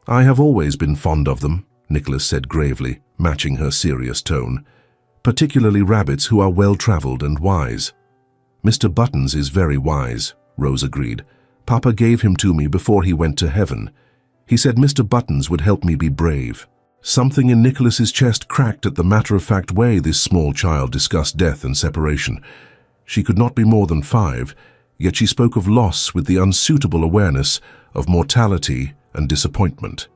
"I have always been fond of them," Nicholas said gravely, matching her serious tone. "Particularly rabbits who are well-traveled and wise." "Mr. Buttons is very wise," Rose agreed. "Papa gave him to me before he went to heaven. He said Mr. Buttons would help me be brave." Something in Nicholas's chest cracked at the matter-of-fact way this small child discussed death and separation. She could not be more than 5, yet she spoke of loss with the unsuitable awareness of mortality and disappointment.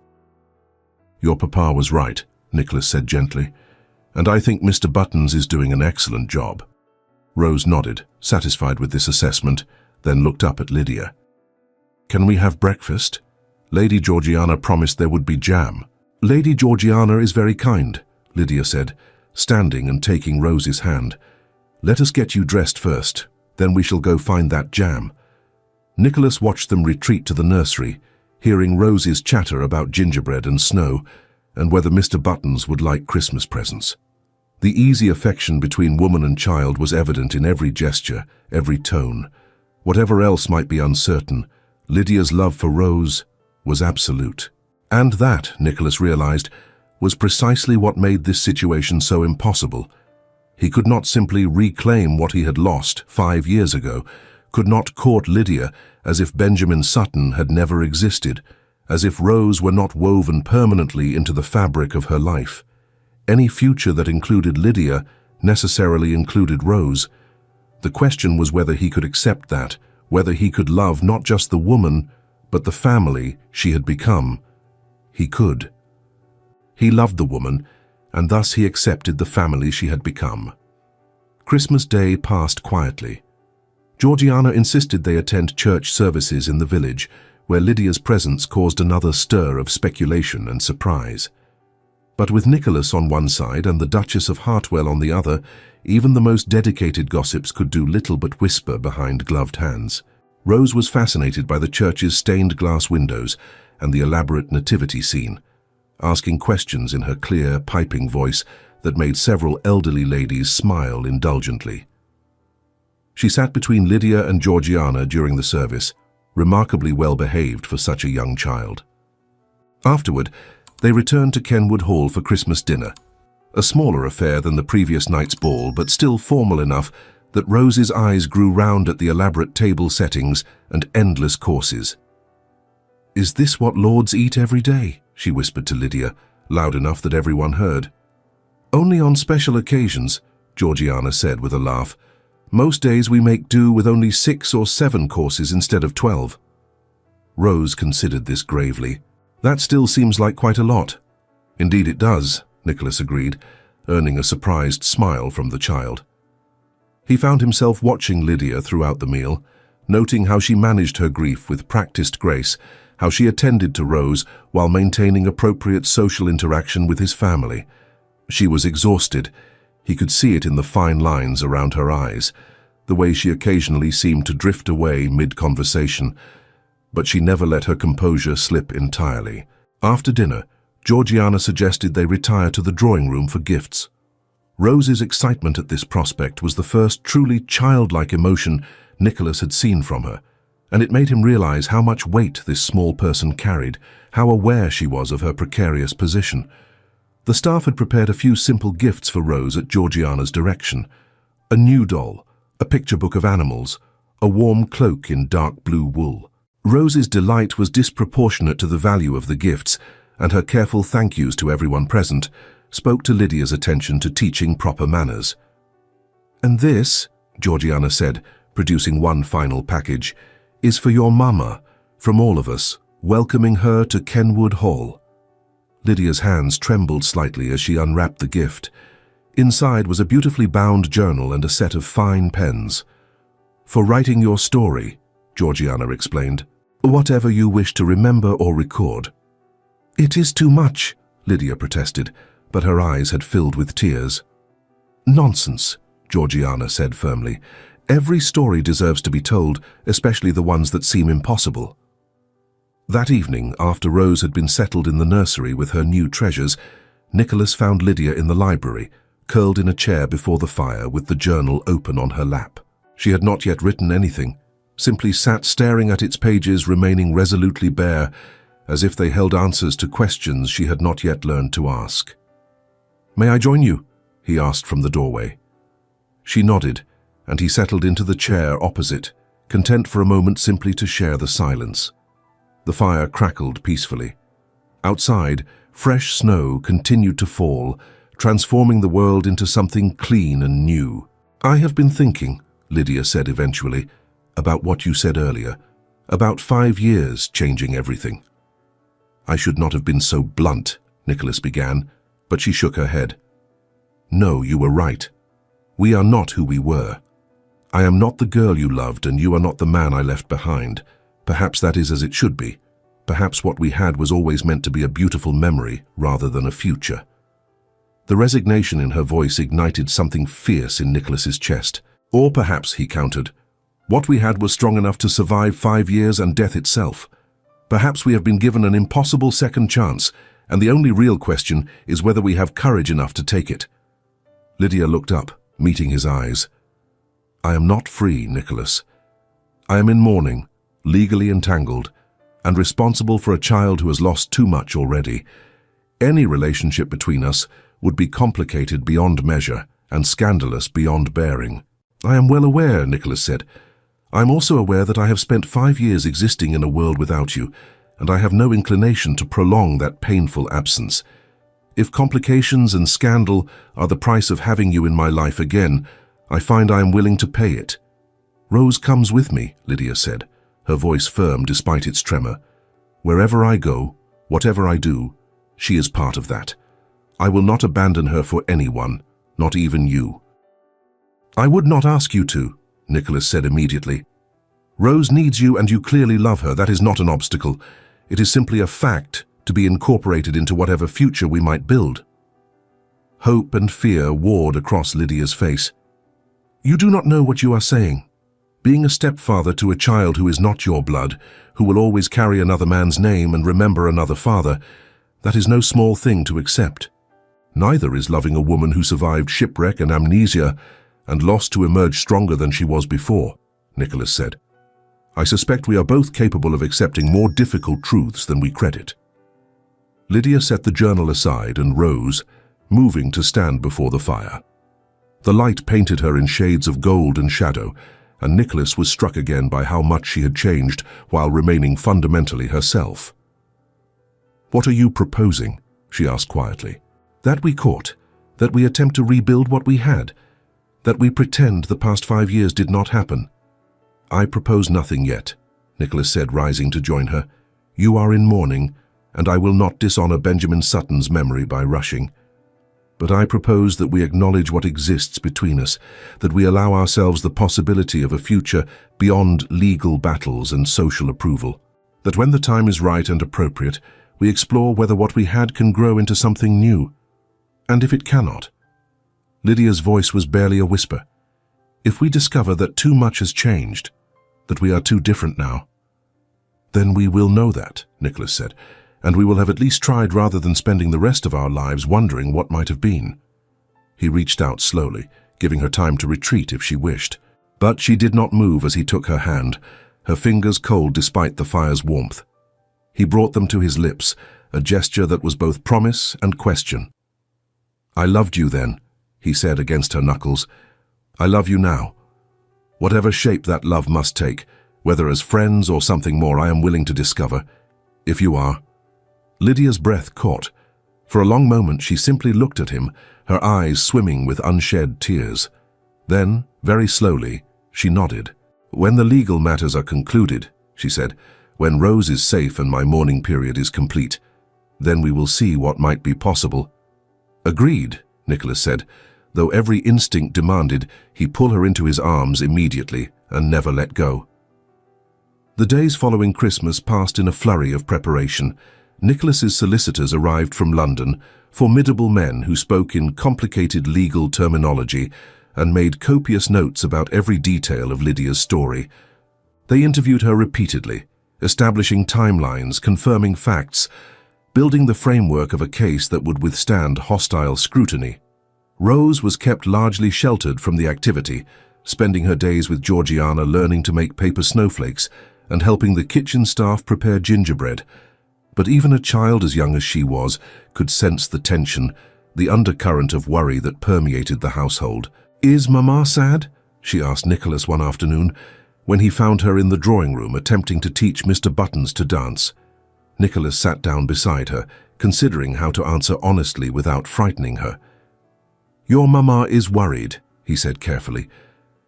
"Your papa was right," Nicholas said gently, "and I think Mr. Buttons is doing an excellent job." Rose nodded, satisfied with this assessment, then looked up at Lydia. "Can we have breakfast? Lady Georgiana promised there would be jam." "Lady Georgiana is very kind," Lydia said, standing and taking Rose's hand. "Let us get you dressed first, then we shall go find that jam." Nicholas watched them retreat to the nursery, hearing Rose's chatter about gingerbread and snow, and whether Mr. Buttons would like Christmas presents. The easy affection between woman and child was evident in every gesture, every tone. Whatever else might be uncertain, Lydia's love for Rose was absolute. And that, Nicholas realized, was precisely what made this situation so impossible. He could not simply reclaim what he had lost 5 years ago, could not court Lydia as if Benjamin Sutton had never existed, as if Rose were not woven permanently into the fabric of her life. Any future that included Lydia necessarily included Rose. The question was whether he could accept that, whether he could love not just the woman, but the family she had become. He could. He loved the woman, and thus he accepted the family she had become. Christmas Day passed quietly. Georgiana insisted they attend church services in the village, where Lydia's presence caused another stir of speculation and surprise. But with Nicholas on one side and the Duchess of Hartwell on the other, even the most dedicated gossips could do little but whisper behind gloved hands. Rose was fascinated by the church's stained glass windows and the elaborate nativity scene, asking questions in her clear, piping voice that made several elderly ladies smile indulgently. She sat between Lydia and Georgiana during the service, remarkably well behaved for such a young child. Afterward, they returned to Kenwood Hall for Christmas dinner, a smaller affair than the previous night's ball, but still formal enough that Rose's eyes grew round at the elaborate table settings and endless courses. "Is this what lords eat every day?" she whispered to Lydia, loud enough that everyone heard. "Only on special occasions," Georgiana said with a laugh. "Most days we make do with only 6 or 7 courses instead of 12. Rose considered this gravely. "That still seems like quite a lot." "Indeed it does," Nicholas agreed, earning a surprised smile from the child. He found himself watching Lydia throughout the meal, noting how she managed her grief with practiced grace, how she attended to Rose while maintaining appropriate social interaction with his family. She was exhausted. He could see it in the fine lines around her eyes, the way she occasionally seemed to drift away mid-conversation, but she never let her composure slip entirely. After dinner, Georgiana suggested they retire to the drawing room for gifts. Rose's excitement at this prospect was the first truly childlike emotion Nicholas had seen from her, and it made him realize how much weight this small person carried, how aware she was of her precarious position. The staff had prepared a few simple gifts for Rose at Georgiana's direction: a new doll, a picture book of animals, a warm cloak in dark blue wool. Rose's delight was disproportionate to the value of the gifts, and her careful thank yous to everyone present spoke to Lydia's attention to teaching proper manners. "And this," Georgiana said, producing one final package, "is for your mama, from all of us, welcoming her to Kenwood Hall." Lydia's hands trembled slightly as she unwrapped the gift. Inside was a beautifully bound journal and a set of fine pens. "For writing your story," Georgiana explained. "Whatever you wish to remember or record." "It is too much," Lydia protested, but her eyes had filled with tears. "Nonsense," Georgiana said firmly. "Every story deserves to be told, especially the ones that seem impossible." That evening, after Rose had been settled in the nursery with her new treasures, Nicholas found Lydia in the library, curled in a chair before the fire with the journal open on her lap. She had not yet written anything, simply sat staring at its pages remaining resolutely bare, as if they held answers to questions she had not yet learned to ask. "May I join you?" he asked from the doorway. She nodded, and he settled into the chair opposite, content for a moment simply to share the silence. The fire crackled peacefully. Outside, fresh snow continued to fall, transforming the world into something clean and new. "I have been thinking," Lydia said eventually, "about what you said earlier, about 5 years changing everything." "I should not have been so blunt," Nicholas began, but she shook her head. "No, you were right. We are not who we were. I am not the girl you loved, and you are not the man I left behind. Perhaps that is as it should be. Perhaps what we had was always meant to be a beautiful memory rather than a future." The resignation in her voice ignited something fierce in Nicholas's chest. "Or perhaps," he countered, "what we had was strong enough to survive 5 years and death itself. Perhaps we have been given an impossible second chance, and the only real question is whether we have courage enough to take it." Lydia looked up, meeting his eyes. "I am not free, Nicholas. I am in mourning, legally entangled, and responsible for a child who has lost too much already. Any relationship between us would be complicated beyond measure and scandalous beyond bearing." "I am well aware," Nicholas said. "I am also aware that I have spent 5 years existing in a world without you, and I have no inclination to prolong that painful absence. If complications and scandal are the price of having you in my life again, I find I am willing to pay it." "Rose comes with me," Lydia said, her voice firm despite its tremor. "Wherever I go, whatever I do, she is part of that. I will not abandon her for anyone, not even you." "I would not ask you to," Nicholas said immediately. "Rose needs you and you clearly love her. That is not an obstacle. It is simply a fact to be incorporated into whatever future we might build." Hope and fear warred across Lydia's face. "You do not know what you are saying. Being a stepfather to a child who is not your blood, who will always carry another man's name and remember another father, that is no small thing to accept. Neither is loving a woman who survived shipwreck and amnesia and lost to emerge stronger than she was before," Nicholas said. "I suspect we are both capable of accepting more difficult truths than we credit." Lydia set the journal aside and rose, moving to stand before the fire. The light painted her in shades of gold and shadow, and Nicholas was struck again by how much she had changed while remaining fundamentally herself. "What are you proposing?" she asked quietly. "That we court, that we attempt to rebuild what we had, that we pretend the past 5 years did not happen." "I propose nothing yet," Nicholas said, rising to join her. "You are in mourning, and I will not dishonor Benjamin Sutton's memory by rushing. But I propose that we acknowledge what exists between us, that we allow ourselves the possibility of a future beyond legal battles and social approval, that when the time is right and appropriate, we explore whether what we had can grow into something new. And if it cannot," Lydia's voice was barely a whisper, "if we discover that too much has changed, that we are too different now, then we will know that," Nicholas said, "and we will have at least tried rather than spending the rest of our lives wondering what might have been." He reached out slowly, giving her time to retreat if she wished. But she did not move as he took her hand, her fingers cold despite the fire's warmth. He brought them to his lips, a gesture that was both promise and question. "I loved you then," he said against her knuckles. "I love you now. Whatever shape that love must take, whether as friends or something more, I am willing to discover, if you are." Lydia's breath caught. For a long moment she simply looked at him, her eyes swimming with unshed tears. Then, very slowly, she nodded. "When the legal matters are concluded," she said, "when Rose is safe and my mourning period is complete, then we will see what might be possible." "Agreed," Nicholas said, though every instinct demanded he pull her into his arms immediately and never let go. The days following Christmas passed in a flurry of preparation. Nicholas's solicitors arrived from London, formidable men who spoke in complicated legal terminology and made copious notes about every detail of Lydia's story. They interviewed her repeatedly, establishing timelines, confirming facts, building the framework of a case that would withstand hostile scrutiny. Rose was kept largely sheltered from the activity, spending her days with Georgiana learning to make paper snowflakes and helping the kitchen staff prepare gingerbread. But even a child as young as she was could sense the tension, the undercurrent of worry that permeated the household. "Is Mama sad?" she asked Nicholas one afternoon, when he found her in the drawing room attempting to teach Mr. Buttons to dance. Nicholas sat down beside her, considering how to answer honestly without frightening her. "Your Mama is worried," he said carefully.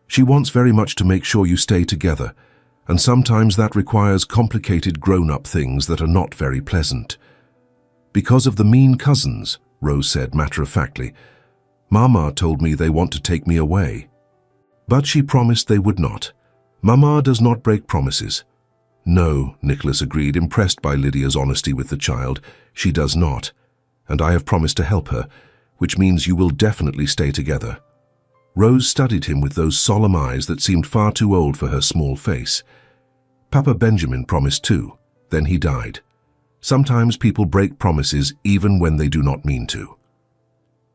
"She wants very much to make sure you stay together, and sometimes that requires complicated grown-up things that are not very pleasant." "Because of the mean cousins," Rose said matter-of-factly. "Mama told me they want to take me away." But she promised they would not. "Mama does not break promises." "No," Nicholas agreed, impressed by Lydia's honesty with the child. "She does not. And I have promised to help her, which means you will definitely stay together." Rose studied him with those solemn eyes that seemed far too old for her small face. "Papa Benjamin promised too. Then he died. Sometimes people break promises even when they do not mean to."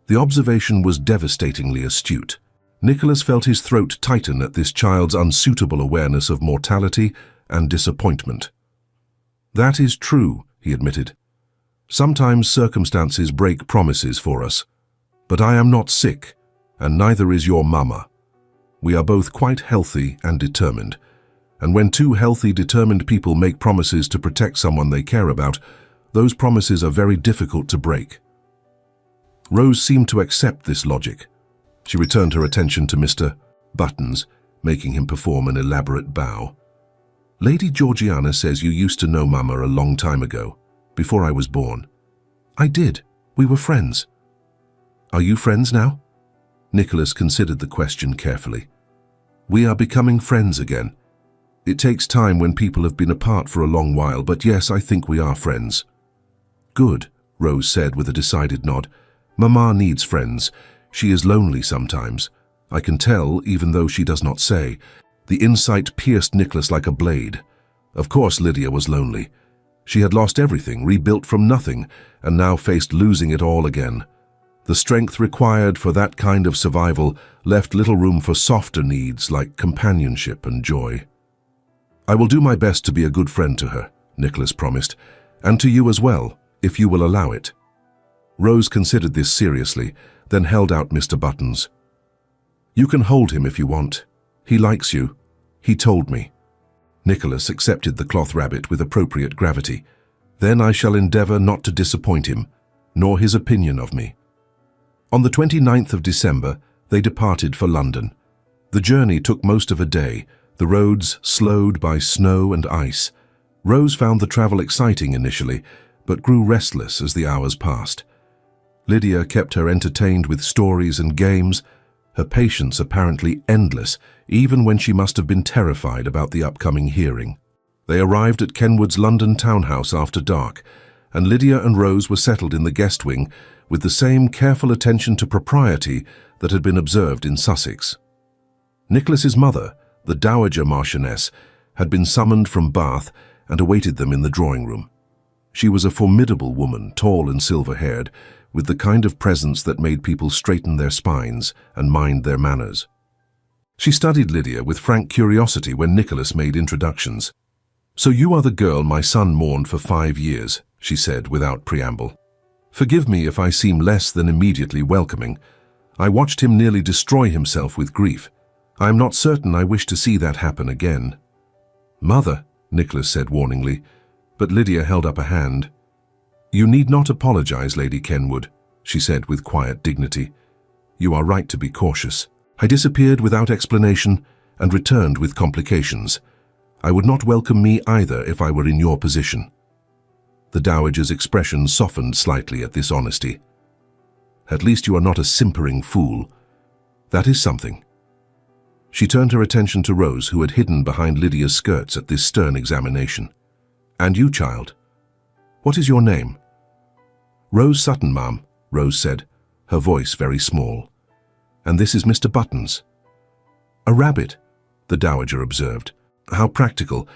The observation was devastatingly astute. Nicholas felt his throat tighten at this child's unsuitable awareness of mortality and disappointment. "That is true," he admitted. "Sometimes circumstances break promises for us. But I am not sick, and neither is your mama. We are both quite healthy and determined. And when two healthy, determined people make promises to protect someone they care about, those promises are very difficult to break." Rose seemed to accept this logic. She returned her attention to Mr. Buttons, making him perform an elaborate bow. "Lady Georgiana says you used to know Mama a long time ago, before I was born." "I did. We were friends." "Are you friends now?" Nicholas considered the question carefully. "We are becoming friends again. It takes time when people have been apart for a long while, but yes, I think we are friends." "Good," Rose said with a decided nod. "Mama needs friends. She is lonely sometimes. I can tell, even though she does not say." The insight pierced Nicholas like a blade. Of course Lydia was lonely. She had lost everything, rebuilt from nothing, and now faced losing it all again. The strength required for that kind of survival left little room for softer needs like companionship and joy. "I will do my best to be a good friend to her," Nicholas promised, "and to you as well, if you will allow it." Rose considered this seriously, then held out Mr. Buttons. "You can hold him if you want. He likes you. He told me." Nicholas accepted the cloth rabbit with appropriate gravity. "Then I shall endeavor not to disappoint him, nor his opinion of me." On the 29th of December, they departed for London. The journey took most of a day, the roads slowed by snow and ice. Rose found the travel exciting initially, but grew restless as the hours passed. Lydia kept her entertained with stories and games, her patience apparently endless, even when she must have been terrified about the upcoming hearing. They arrived at Kenwood's London townhouse after dark, and Lydia and Rose were settled in the guest wing with the same careful attention to propriety that had been observed in Sussex. Nicholas's mother, the Dowager Marchioness, had been summoned from Bath and awaited them in the drawing-room. She was a formidable woman, tall and silver-haired, with the kind of presence that made people straighten their spines and mind their manners. She studied Lydia with frank curiosity when Nicholas made introductions. "So you are the girl my son mourned for 5 years," she said without preamble. "Forgive me if I seem less than immediately welcoming. I watched him nearly destroy himself with grief. I am not certain I wish to see that happen again." "Mother," Nicholas said warningly, but Lydia held up a hand. "You need not apologize, Lady Kenwood," she said with quiet dignity. "You are right to be cautious. I disappeared without explanation and returned with complications. I would not welcome me either if I were in your position." The Dowager's expression softened slightly at this honesty. "At least you are not a simpering fool. That is something." She turned her attention to Rose, who had hidden behind Lydia's skirts at this stern examination. "And you, child? What is your name?" "Rose Sutton, ma'am," Rose said, her voice very small. "And this is Mr. Buttons." "A rabbit," the Dowager observed. "How practical.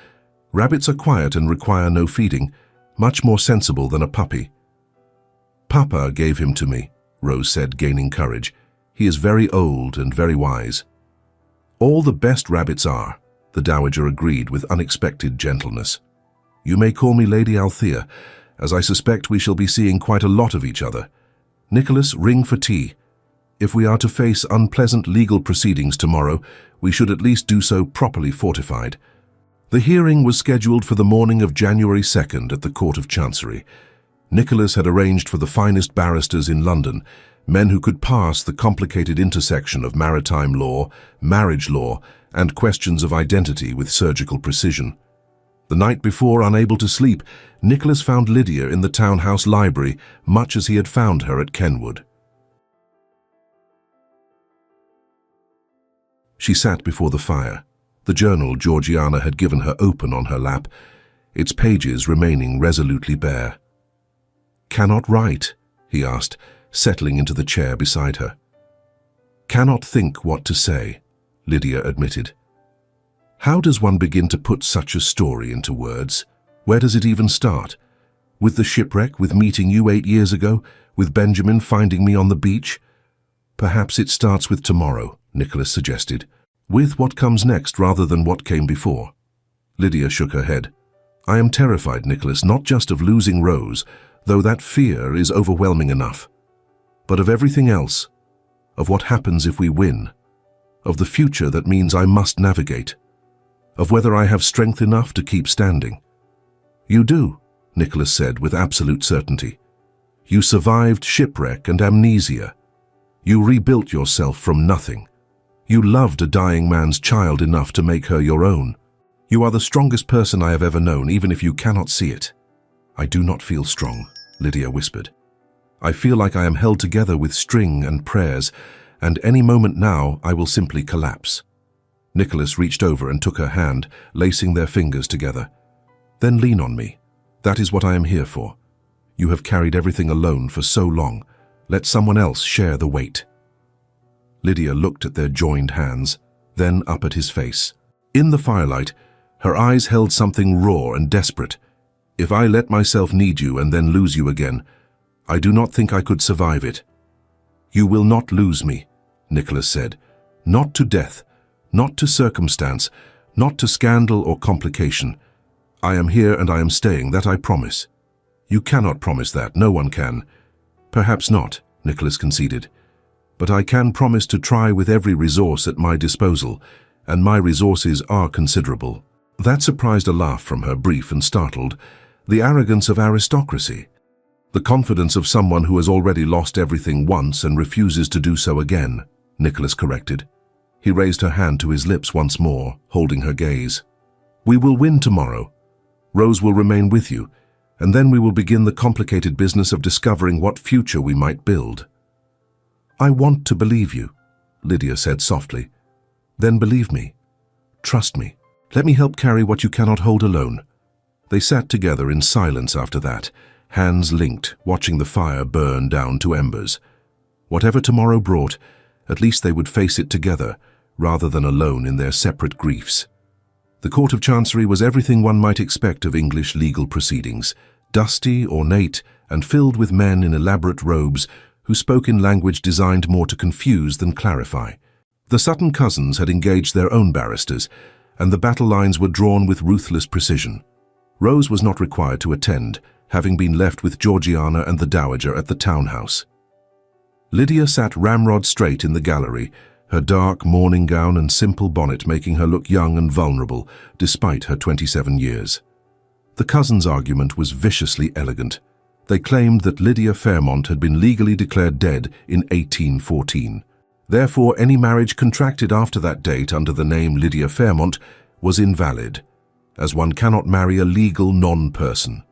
Rabbits are quiet and require no feeding, much more sensible than a puppy." "Papa gave him to me," Rose said, gaining courage. "He is very old and very wise." "All the best rabbits are," the Dowager agreed with unexpected gentleness. "You may call me Lady Althea, as I suspect we shall be seeing quite a lot of each other. Nicholas, ring for tea. If we are to face unpleasant legal proceedings tomorrow, we should at least do so properly fortified. The hearing was scheduled for the morning of January 2nd at the Court of Chancery. Nicholas had arranged for the finest barristers in London, men who could pass the complicated intersection of maritime law, marriage law, and questions of identity with surgical precision. The night before, unable to sleep, Nicholas found Lydia in the townhouse library, much as he had found her at Kenwood. She sat before the fire, the journal Georgiana had given her open on her lap, its pages remaining resolutely bare. "Cannot write?" he asked, settling into the chair beside her. "Cannot think what to say," Lydia admitted. "How does one begin to put such a story into words? Where does it even start? With the shipwreck, with meeting you 8 years ago, with Benjamin finding me on the beach?" "Perhaps it starts with tomorrow," Nicholas suggested, "with what comes next rather than what came before." Lydia shook her head. "I am terrified, Nicholas, not just of losing Rose, though that fear is overwhelming enough, but of everything else, of what happens if we win, of the future that means I must navigate, of whether I have strength enough to keep standing." "You do," Nicholas said with absolute certainty. "You survived shipwreck and amnesia. You rebuilt yourself from nothing. You loved a dying man's child enough to make her your own. You are the strongest person I have ever known, even if you cannot see it." "I do not feel strong," Lydia whispered. "I feel like I am held together with string and prayers, and any moment now I will simply collapse." Nicholas reached over and took her hand, lacing their fingers together. "Then lean on me. That is what I am here for. You have carried everything alone for so long. Let someone else share the weight." Lydia looked at their joined hands, then up at his face. In the firelight, her eyes held something raw and desperate. "If I let myself need you and then lose you again, I do not think I could survive it." "You will not lose me," Nicholas said. "Not to death, not to circumstance, not to scandal or complication. I am here and I am staying, that I promise." "You cannot promise that, no one can." "Perhaps not," Nicholas conceded. "But I can promise to try with every resource at my disposal, and my resources are considerable." That surprised a laugh from her, brief and startled. "The arrogance of aristocracy. The confidence of someone who has already lost everything once and refuses to do so again," Nicholas corrected. He raised her hand to his lips once more, holding her gaze. "We will win tomorrow. Rose will remain with you, and then we will begin the complicated business of discovering what future we might build." "I want to believe you," Lydia said softly. "Then believe me. Trust me. Let me help carry what you cannot hold alone." They sat together in silence after that, hands linked, watching the fire burn down to embers. Whatever tomorrow brought, at least they would face it together, rather than alone in their separate griefs. The Court of Chancery was everything one might expect of English legal proceedings, dusty, ornate, and filled with men in elaborate robes who spoke in language designed more to confuse than clarify. The Sutton cousins had engaged their own barristers, and the battle lines were drawn with ruthless precision. Rose was not required to attend, having been left with Georgiana and the Dowager at the townhouse. Lydia sat ramrod straight in the gallery, her dark morning gown and simple bonnet making her look young and vulnerable, despite her 27 years. The cousins' argument was viciously elegant. They claimed that Lydia Fairmont had been legally declared dead in 1814. Therefore, any marriage contracted after that date under the name Lydia Fairmont was invalid, as one cannot marry a legal non-person.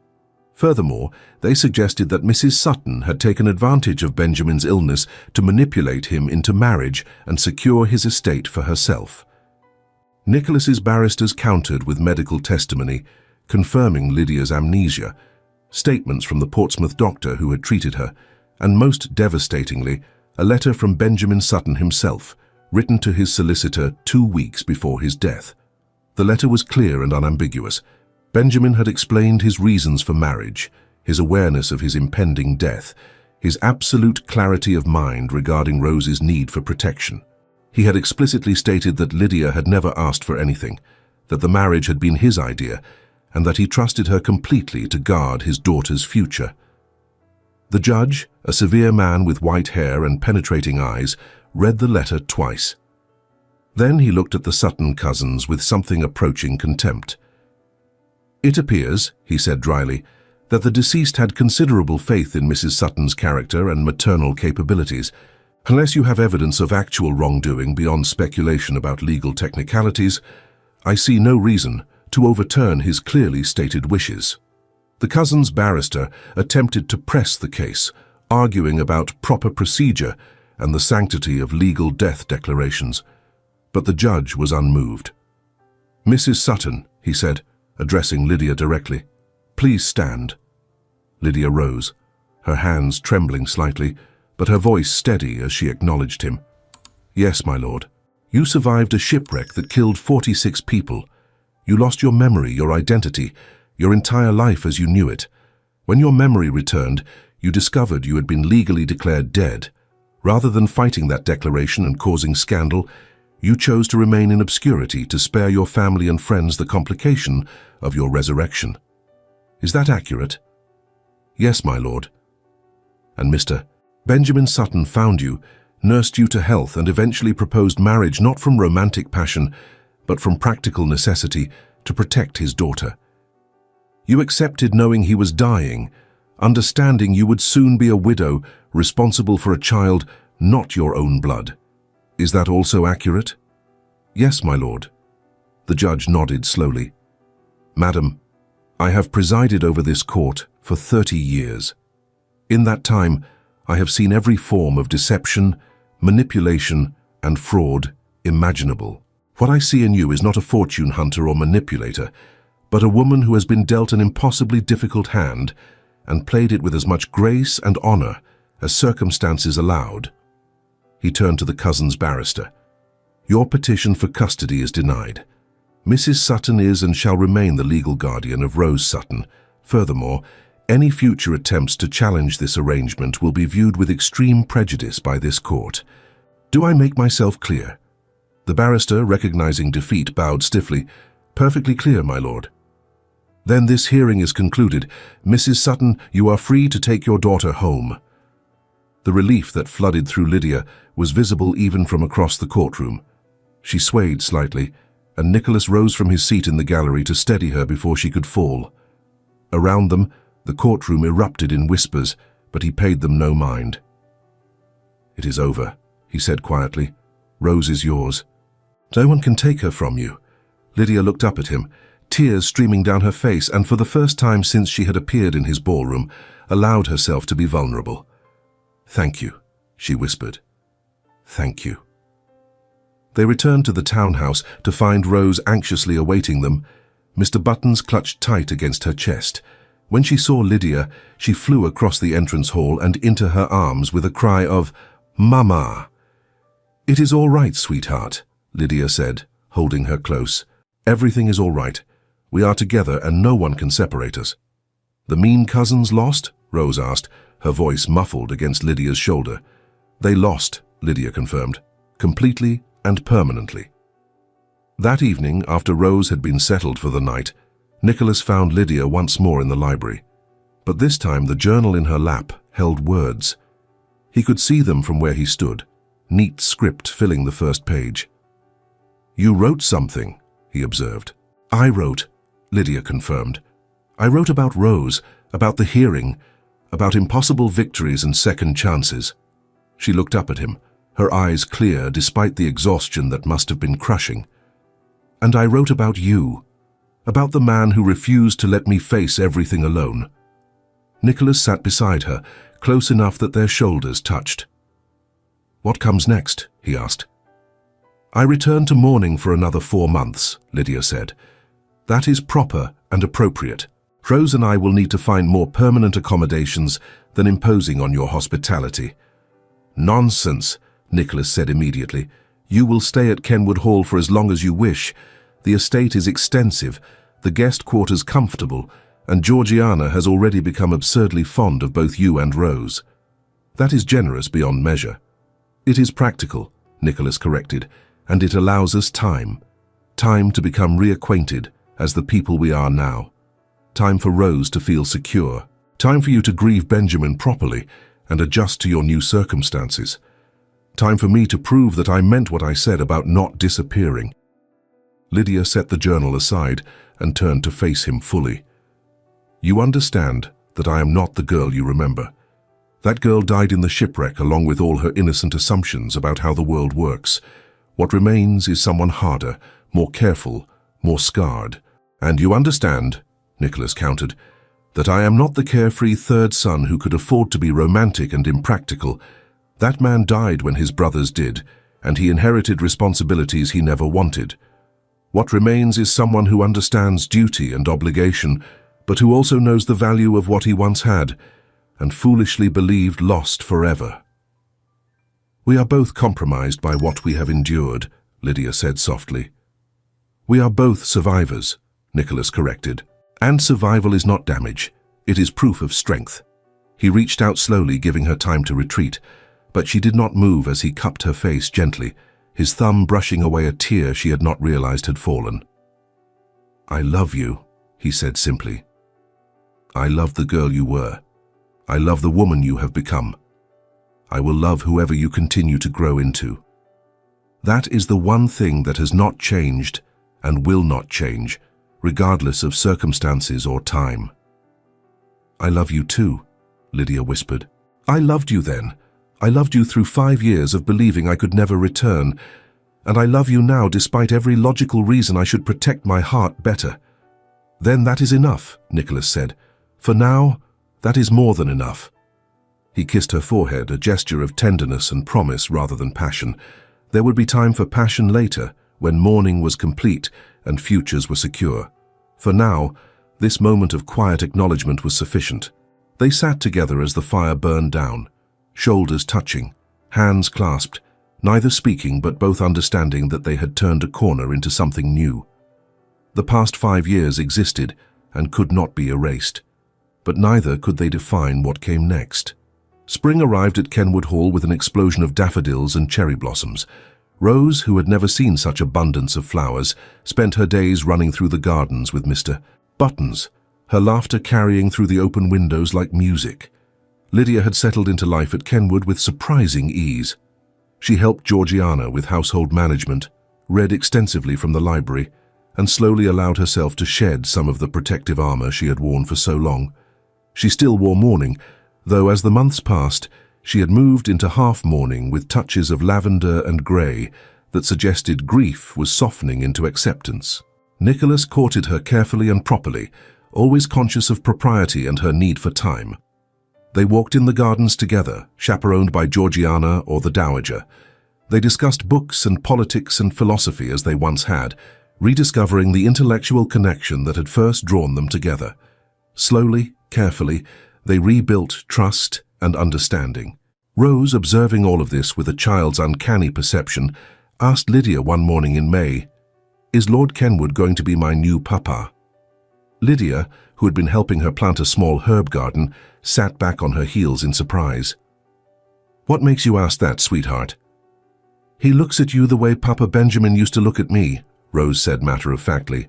Furthermore, they suggested that Mrs. Sutton had taken advantage of Benjamin's illness to manipulate him into marriage and secure his estate for herself. Nicholas's barristers countered with medical testimony, confirming Lydia's amnesia, statements from the Portsmouth doctor who had treated her, and most devastatingly, a letter from Benjamin Sutton himself, written to his solicitor 2 weeks before his death. The letter was clear and unambiguous. Benjamin had explained his reasons for marriage, his awareness of his impending death, his absolute clarity of mind regarding Rose's need for protection. He had explicitly stated that Lydia had never asked for anything, that the marriage had been his idea, and that he trusted her completely to guard his daughter's future. The judge, a severe man with white hair and penetrating eyes, read the letter twice. Then he looked at the Sutton cousins with something approaching contempt. "It appears," he said dryly, "that the deceased had considerable faith in Mrs. Sutton's character and maternal capabilities. Unless you have evidence of actual wrongdoing beyond speculation about legal technicalities, I see no reason to overturn his clearly stated wishes." The cousin's barrister attempted to press the case, arguing about proper procedure and the sanctity of legal death declarations. But the judge was unmoved. "Mrs. Sutton," he said, addressing Lydia directly, "please stand." Lydia rose, her hands trembling slightly, but her voice steady as she acknowledged him. "Yes, my lord. You survived a shipwreck that killed 46 people. You lost your memory, your identity, your entire life as you knew it. When your memory returned, you discovered you had been legally declared dead. Rather than fighting that declaration and causing scandal, you chose to remain in obscurity to spare your family and friends the complication of your resurrection. Is that accurate?" "Yes, my lord." "And Mr. Benjamin Sutton found you, nursed you to health, and eventually proposed marriage not from romantic passion, but from practical necessity to protect his daughter. You accepted knowing he was dying, understanding you would soon be a widow, responsible for a child not your own blood. Is that also accurate?" "Yes, my lord." The judge nodded slowly. "Madam, I have presided over this court for 30 years. In that time, I have seen every form of deception, manipulation, and fraud imaginable. What I see in you is not a fortune hunter or manipulator, but a woman who has been dealt an impossibly difficult hand and played it with as much grace and honor as circumstances allowed." He turned to the cousin's barrister. "Your petition for custody is denied. Mrs. Sutton is and shall remain the legal guardian of Rose Sutton. Furthermore, any future attempts to challenge this arrangement will be viewed with extreme prejudice by this court. Do I make myself clear?" The barrister, recognizing defeat, bowed stiffly. "Perfectly clear, my lord." "Then this hearing is concluded. Mrs. Sutton, you are free to take your daughter home." The relief that flooded through Lydia was visible even from across the courtroom. She swayed slightly, and Nicholas rose from his seat in the gallery to steady her before she could fall. Around them, the courtroom erupted in whispers, but he paid them no mind. "It is over," he said quietly. "Rose is yours. No one can take her from you." Lydia looked up at him, tears streaming down her face, and for the first time since she had appeared in his ballroom, allowed herself to be vulnerable. "Thank you," she whispered. "Thank you." They returned to the townhouse to find Rose anxiously awaiting them. Mr. Buttons clutched tight against her chest. When she saw Lydia, she flew across the entrance hall and into her arms with a cry of, "Mama!" "It is all right, sweetheart," Lydia said, holding her close. "Everything is all right. We are together and no one can separate us." "The mean cousins lost?" Rose asked, her voice muffled against Lydia's shoulder. "They lost," Lydia confirmed, "completely and permanently." That evening, after Rose had been settled for the night, Nicholas found Lydia once more in the library. But this time the journal in her lap held words. He could see them from where he stood, neat script filling the first page. "You wrote something," he observed. "I wrote," Lydia confirmed. "I wrote about Rose, about the hearing, about impossible victories and second chances." She looked up at him, her eyes clear despite the exhaustion that must have been crushing. "And I wrote about you, about the man who refused to let me face everything alone." Nicholas sat beside her, close enough that their shoulders touched. "What comes next?" he asked. "I return to mourning for another 4 months," Lydia said. "That is proper and appropriate. Rose and I will need to find more permanent accommodations than imposing on your hospitality." "Nonsense," Nicholas said immediately. "You will stay at Kenwood Hall for as long as you wish. The estate is extensive, the guest quarters comfortable, and Georgiana has already become absurdly fond of both you and Rose." "That is generous beyond measure." "It is practical," Nicholas corrected, "and it allows us time. Time to become reacquainted as the people we are now." Time for Rose to feel secure. Time for you to grieve Benjamin properly and adjust to your new circumstances. Time for me to prove that I meant what I said about not disappearing. Lydia set the journal aside and turned to face him fully. You understand that I am not the girl you remember. That girl died in the shipwreck along with all her innocent assumptions about how the world works. What remains is someone harder, more careful, more scarred. And you understand, Nicholas countered, that I am not the carefree third son who could afford to be romantic and impractical. That man died when his brothers did, and he inherited responsibilities he never wanted. What remains is someone who understands duty and obligation, but who also knows the value of what he once had, and foolishly believed lost forever. We are both compromised by what we have endured, Lydia said softly. We are both survivors, Nicholas corrected. And survival is not damage, it is proof of strength. He reached out slowly, giving her time to retreat, but she did not move as he cupped her face gently, his thumb brushing away a tear she had not realized had fallen. I love you, he said simply. I love the girl you were. I love the woman you have become. I will love whoever you continue to grow into. That is the one thing that has not changed and will not change, regardless of circumstances or time. I love you too, Lydia whispered. I loved you then. I loved you through 5 years of believing I could never return, and I love you now despite every logical reason I should protect my heart better. Then that is enough, Nicholas said. For now, that is more than enough. He kissed her forehead, a gesture of tenderness and promise rather than passion. There would be time for passion later, when mourning was complete and futures were secure. For now, this moment of quiet acknowledgement was sufficient. They sat together as the fire burned down, shoulders touching, hands clasped, neither speaking but both understanding that they had turned a corner into something new. The past 5 years existed and could not be erased, but neither could they define what came next. Spring arrived at Kenwood Hall with an explosion of daffodils and cherry blossoms. Rose, who had never seen such abundance of flowers, spent her days running through the gardens with Mr. Buttons, her laughter carrying through the open windows like music. Lydia had settled into life at Kenwood with surprising ease. She helped Georgiana with household management, read extensively from the library, and slowly allowed herself to shed some of the protective armor she had worn for so long. She still wore mourning, though as the months passed, she had moved into half-mourning with touches of lavender and grey that suggested grief was softening into acceptance. Nicholas courted her carefully and properly, always conscious of propriety and her need for time. They walked in the gardens together, chaperoned by Georgiana or the Dowager. They discussed books and politics and philosophy as they once had, rediscovering the intellectual connection that had first drawn them together. Slowly, carefully, they rebuilt trust and understanding. Rose, observing all of this with a child's uncanny perception, asked Lydia one morning in May, "Is Lord Kenwood going to be my new papa?" Lydia, who had been helping her plant a small herb garden, sat back on her heels in surprise. "What makes you ask that, sweetheart?" "He looks at you the way Papa Benjamin used to look at me," Rose said matter-of-factly.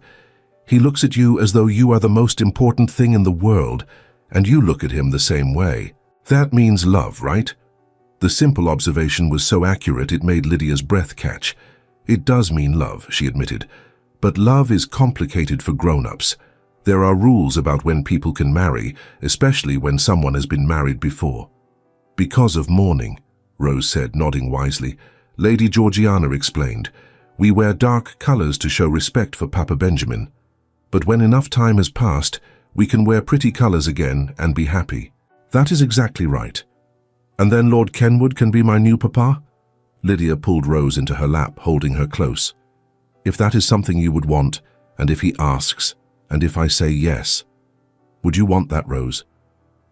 "He looks at you as though you are the most important thing in the world, and you look at him the same way. That means love, right?" The simple observation was so accurate it made Lydia's breath catch. "It does mean love," she admitted, "but love is complicated for grown-ups. There are rules about when people can marry, especially when someone has been married before." "Because of mourning," Rose said, nodding wisely. Lady Georgiana explained, "We wear dark colors to show respect for Papa Benjamin. But when enough time has passed, we can wear pretty colors again and be happy." "That is exactly right. And then Lord Kenwood can be my new papa?" Lydia pulled Rose into her lap, holding her close. "If that is something you would want, and if he asks, and if I say yes. Would you want that, Rose?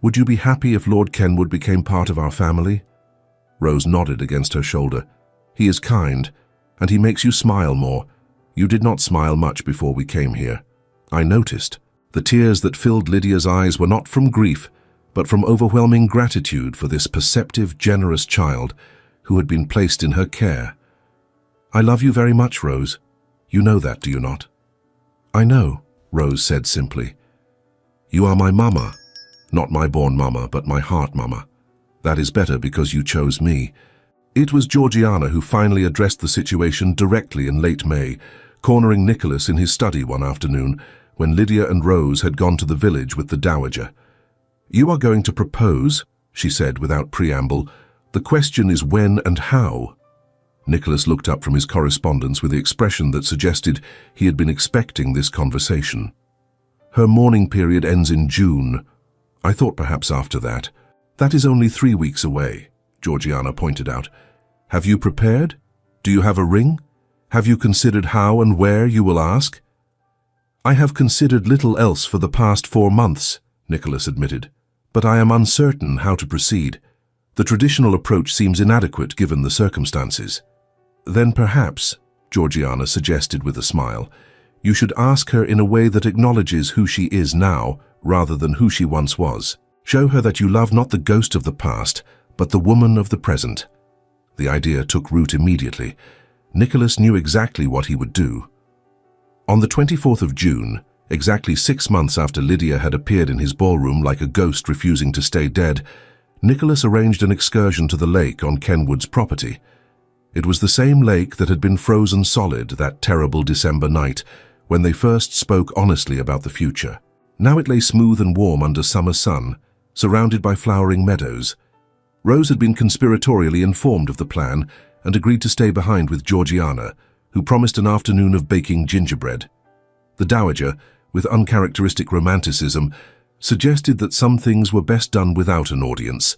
Would you be happy if Lord Kenwood became part of our family?" Rose nodded against her shoulder. "He is kind, and he makes you smile more. You did not smile much before we came here." I noticed. The tears that filled Lydia's eyes were not from grief, but from overwhelming gratitude for this perceptive, generous child who had been placed in her care. "I love you very much, Rose. You know that, do you not?" "I know," Rose said simply. You are my mama. Not my born mama, but my heart mama. That is better because you chose me. It was Georgiana who finally addressed the situation directly in late May, cornering Nicholas in his study one afternoon when Lydia and Rose had gone to the village with the dowager. You are going to propose, she said without preamble. The question is when and how. Nicholas looked up from his correspondence with the expression that suggested he had been expecting this conversation. Her mourning period ends in June. I thought perhaps after that. That is only 3 weeks away, Georgiana pointed out. Have you prepared? Do you have a ring? Have you considered how and where you will ask? I have considered little else for the past 4 months, Nicholas admitted, but I am uncertain how to proceed. The traditional approach seems inadequate given the circumstances. Then perhaps, Georgiana suggested with a smile, you should ask her in a way that acknowledges who she is now rather than who she once was. Show her that you love not the ghost of the past, but the woman of the present. The idea took root immediately. Nicholas knew exactly what he would do. On the 24th of June, exactly 6 months after Lydia had appeared in his ballroom like a ghost refusing to stay dead, Nicholas arranged an excursion to the lake on Kenwood's property. It was the same lake that had been frozen solid that terrible December night when they first spoke honestly about the future. Now it lay smooth and warm under summer sun, surrounded by flowering meadows. Rose had been conspiratorially informed of the plan and agreed to stay behind with Georgiana, who promised an afternoon of baking gingerbread. The dowager, with uncharacteristic romanticism, suggested that some things were best done without an audience.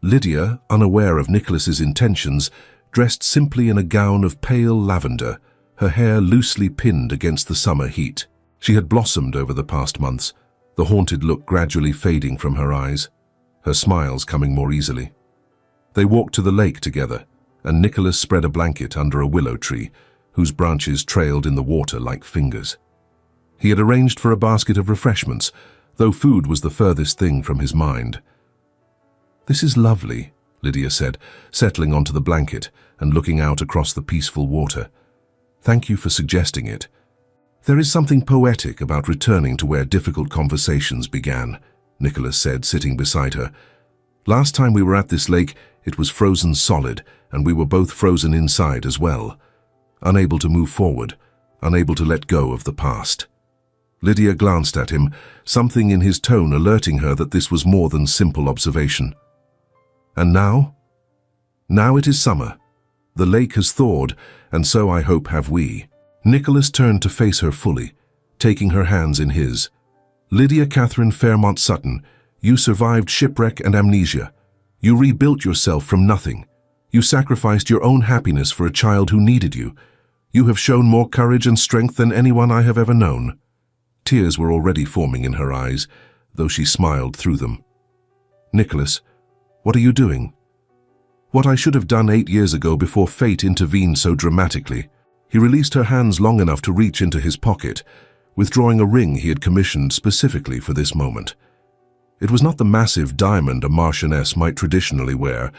Lydia, unaware of Nicholas's intentions, dressed simply in a gown of pale lavender, her hair loosely pinned against the summer heat. She had blossomed over the past months, the haunted look gradually fading from her eyes, her smiles coming more easily. They walked to the lake together, and Nicholas spread a blanket under a willow tree, whose branches trailed in the water like fingers. He had arranged for a basket of refreshments, though food was the furthest thing from his mind. This is lovely, Lydia said, settling onto the blanket and looking out across the peaceful water. Thank you for suggesting it. There is something poetic about returning to where difficult conversations began, Nicholas said, sitting beside her. Last time we were at this lake, it was frozen solid, and we were both frozen inside as well. Unable to move forward, unable to let go of the past. Lydia glanced at him, something in his tone alerting her that this was more than simple observation. And now? Now it is summer. The lake has thawed, and so I hope have we. Nicholas turned to face her fully, taking her hands in his. Lydia Catherine Fairmont Sutton, you survived shipwreck and amnesia. You rebuilt yourself from nothing. You sacrificed your own happiness for a child who needed you. You have shown more courage and strength than anyone I have ever known. Tears were already forming in her eyes, though she smiled through them. Nicholas, what are you doing? What I should have done 8 years ago before fate intervened so dramatically. He released her hands long enough to reach into his pocket, withdrawing a ring he had commissioned specifically for this moment. It was not the massive diamond a marchioness might traditionally wear,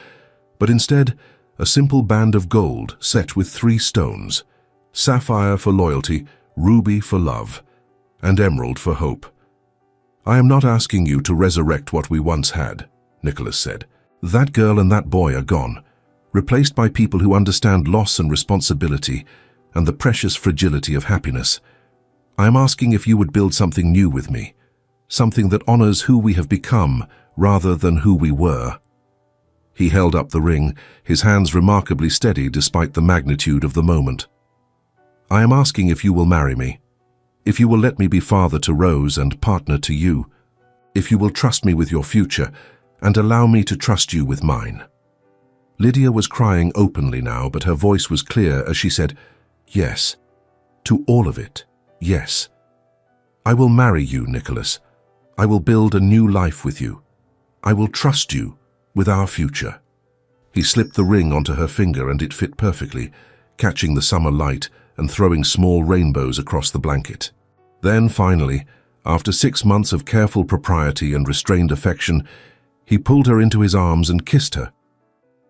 but instead a simple band of gold set with 3 stones, sapphire for loyalty, ruby for love, and emerald for hope. I am not asking you to resurrect what we once had, Nicholas said. That girl and that boy are gone, replaced by people who understand loss and responsibility and the precious fragility of happiness. I am asking if you would build something new with me, something that honors who we have become rather than who we were. He held up the ring, his hands remarkably steady despite the magnitude of the moment. I am asking if you will marry me, if you will let me be father to Rose and partner to you, if you will trust me with your future and allow me to trust you with mine. Lydia was crying openly now, but her voice was clear as she said, yes, to all of it, yes. I will marry you, Nicholas. I will build a new life with you. I will trust you with our future. He slipped the ring onto her finger and it fit perfectly, catching the summer light and throwing small rainbows across the blanket. Then finally, after 6 months of careful propriety and restrained affection, he pulled her into his arms and kissed her.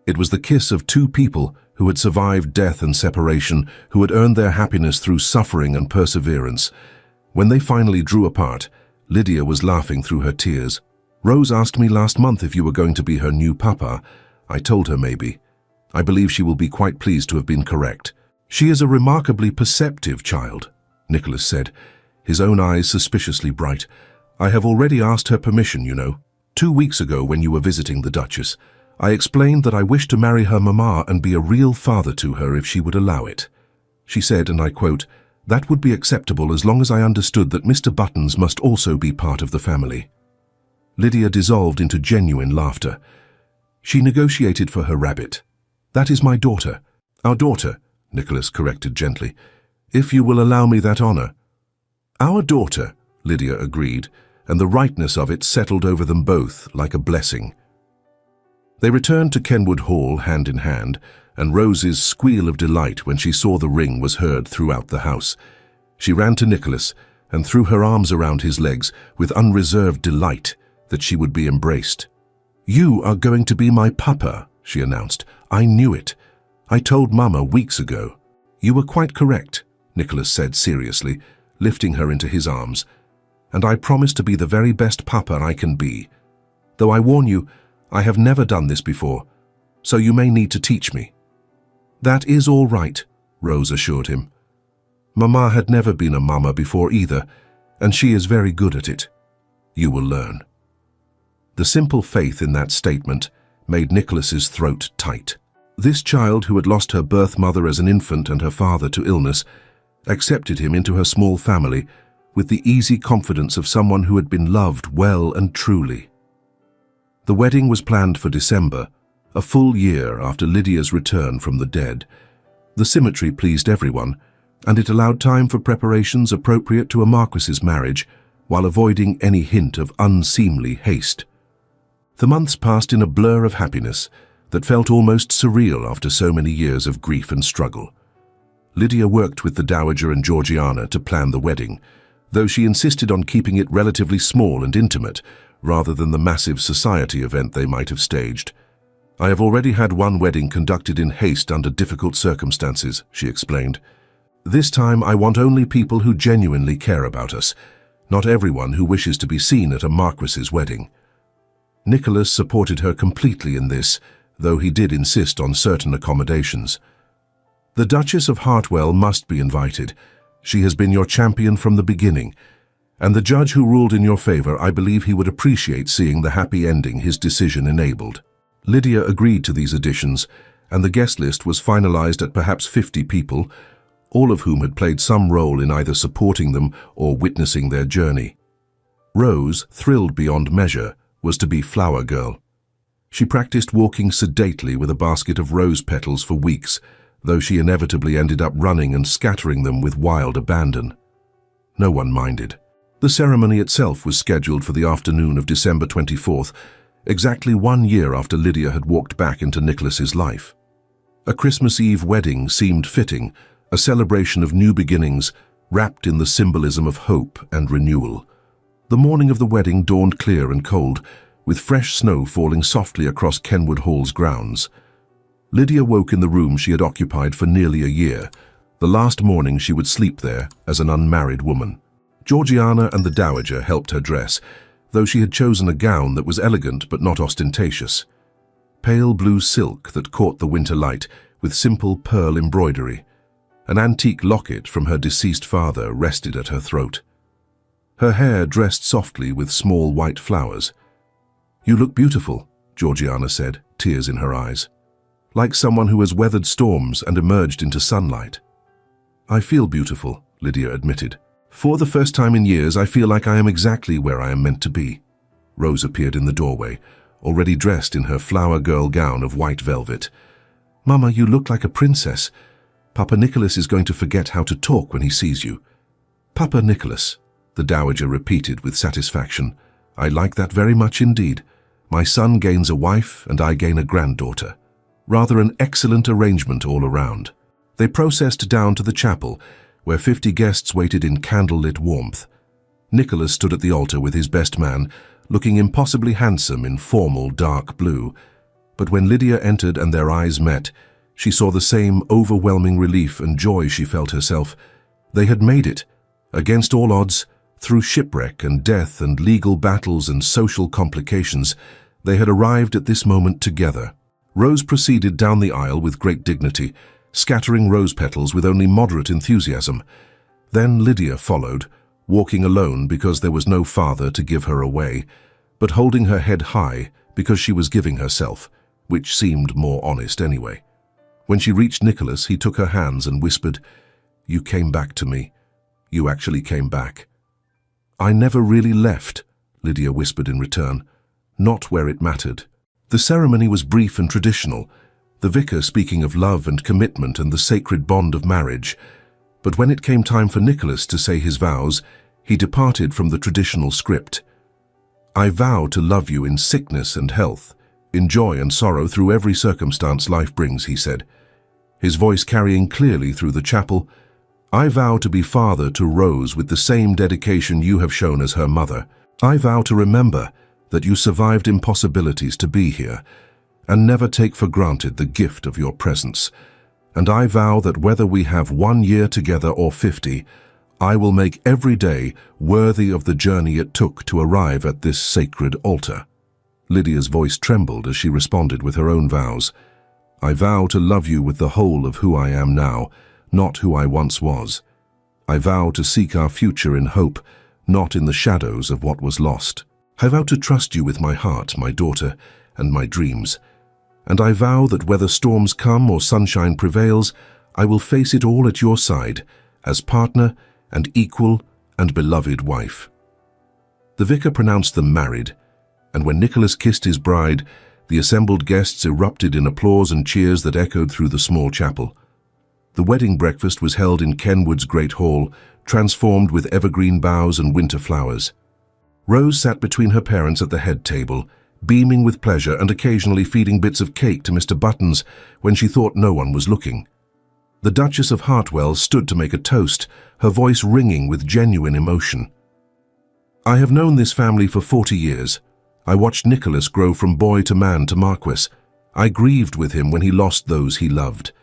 It was the kiss of 2 people who had survived death and separation, who had earned their happiness through suffering and perseverance. When they finally drew apart, Lydia was laughing through her tears. "Rose asked me last month if you were going to be her new papa. I told her maybe. I believe she will be quite pleased to have been correct." "She is a remarkably perceptive child," Nicholas said, his own eyes suspiciously bright. "I have already asked her permission, you know. 2 weeks ago, when you were visiting the Duchess, I explained that I wished to marry her mamma and be a real father to her if she would allow it. She said, and I quote, 'That would be acceptable as long as I understood that Mr. Buttons must also be part of the family.'" Lydia dissolved into genuine laughter. "She negotiated for her rabbit. That is my daughter." "Our daughter," Nicholas corrected gently, "if you will allow me that honor." "Our daughter," Lydia agreed, and the rightness of it settled over them both like a blessing. They returned to Kenwood Hall hand in hand, and Rose's squeal of delight when she saw the ring was heard throughout the house. She ran to Nicholas and threw her arms around his legs with unreserved delight that she would be embraced. "You are going to be my papa," she announced. "I knew it. I told Mama weeks ago." "You were quite correct," Nicholas said seriously, lifting her into his arms. "And I promise to be the very best papa I can be. Though I warn you, I have never done this before, so you may need to teach me." "That is all right," Rose assured him. "Mama had never been a mama before either, and she is very good at it. You will learn." The simple faith in that statement made Nicholas's throat tight. This child, who had lost her birth mother as an infant and her father to illness, accepted him into her small family with the easy confidence of someone who had been loved well and truly. The wedding was planned for December, a full year after Lydia's return from the dead. The symmetry pleased everyone, and it allowed time for preparations appropriate to a marquis's marriage, while avoiding any hint of unseemly haste. The months passed in a blur of happiness that felt almost surreal after so many years of grief and struggle. Lydia worked with the Dowager and Georgiana to plan the wedding, though she insisted on keeping it relatively small and intimate, rather than the massive society event they might have staged. "I have already had one wedding conducted in haste under difficult circumstances," she explained. "This time I want only people who genuinely care about us, not everyone who wishes to be seen at a marquis's wedding." Nicholas supported her completely in this, though he did insist on certain accommodations. "The Duchess of Hartwell must be invited. She has been your champion from the beginning, and the judge who ruled in your favor, I believe he would appreciate seeing the happy ending his decision enabled." Lydia agreed to these additions, and the guest list was finalized at perhaps 50 people, all of whom had played some role in either supporting them or witnessing their journey. Rose, thrilled beyond measure, was to be flower girl. She practiced walking sedately with a basket of rose petals for weeks, though she inevitably ended up running and scattering them with wild abandon. No one minded. The ceremony itself was scheduled for the afternoon of December 24th, exactly 1 year after Lydia had walked back into Nicholas's life. A Christmas Eve wedding seemed fitting, a celebration of new beginnings, wrapped in the symbolism of hope and renewal. The morning of the wedding dawned clear and cold, with fresh snow falling softly across Kenwood Hall's grounds. Lydia woke in the room she had occupied for nearly a year, the last morning she would sleep there as an unmarried woman. Georgiana and the Dowager helped her dress, though she had chosen a gown that was elegant but not ostentatious. Pale blue silk that caught the winter light with simple pearl embroidery. An antique locket from her deceased father rested at her throat. Her hair dressed softly with small white flowers. "You look beautiful," Georgiana said, tears in her eyes. "Like someone who has weathered storms and emerged into sunlight." "I feel beautiful," Lydia admitted. "For the first time in years, I feel like I am exactly where I am meant to be." Rose appeared in the doorway, already dressed in her flower girl gown of white velvet. "Mama, you look like a princess. Papa Nicholas is going to forget how to talk when he sees you." "Papa Nicholas," the Dowager repeated with satisfaction. "I like that very much indeed. My son gains a wife and I gain a granddaughter. Rather an excellent arrangement all around." They processed down to the chapel, where 50 guests waited in candlelit warmth. Nicholas stood at the altar with his best man, looking impossibly handsome in formal dark blue. But when Lydia entered and their eyes met, she saw the same overwhelming relief and joy she felt herself. They had made it, against all odds, Through shipwreck and death and legal battles and social complications, they had arrived at this moment together. Rose proceeded down the aisle with great dignity, scattering rose petals with only moderate enthusiasm. Then Lydia followed, walking alone because there was no father to give her away, but holding her head high because she was giving herself, which seemed more honest anyway. When she reached Nicholas, he took her hands and whispered, "You came back to me. You actually came back." "I never really left," Lydia whispered in return. "Not where it mattered." The ceremony was brief and traditional, the vicar speaking of love and commitment and the sacred bond of marriage. But when it came time for Nicholas to say his vows, he departed from the traditional script. "I vow to love you in sickness and health, in joy and sorrow, through every circumstance life brings," he said, his voice carrying clearly through the chapel. "I vow to be father to Rose with the same dedication you have shown as her mother. I vow to remember that you survived impossibilities to be here, and never take for granted the gift of your presence. And I vow that whether we have 1 year together or 50, I will make every day worthy of the journey it took to arrive at this sacred altar." Lydia's voice trembled as she responded with her own vows. "I vow to love you with the whole of who I am now, not who I once was. I vow to seek our future in hope, not in the shadows of what was lost. I vow to trust you with my heart, my daughter, and my dreams. And I vow that whether storms come or sunshine prevails, I will face it all at your side, as partner and equal and beloved wife." The vicar pronounced them married, and when Nicholas kissed his bride, the assembled guests erupted in applause and cheers that echoed through the small chapel. The wedding breakfast was held in Kenwood's great hall, transformed with evergreen boughs and winter flowers. Rose sat between her parents at the head table, beaming with pleasure and occasionally feeding bits of cake to Mr. Buttons when she thought no one was looking. The Duchess of Hartwell stood to make a toast, her voice ringing with genuine emotion. "I have known this family for 40 years. I watched Nicholas grow from boy to man to Marquis. I grieved with him when he lost those he loved,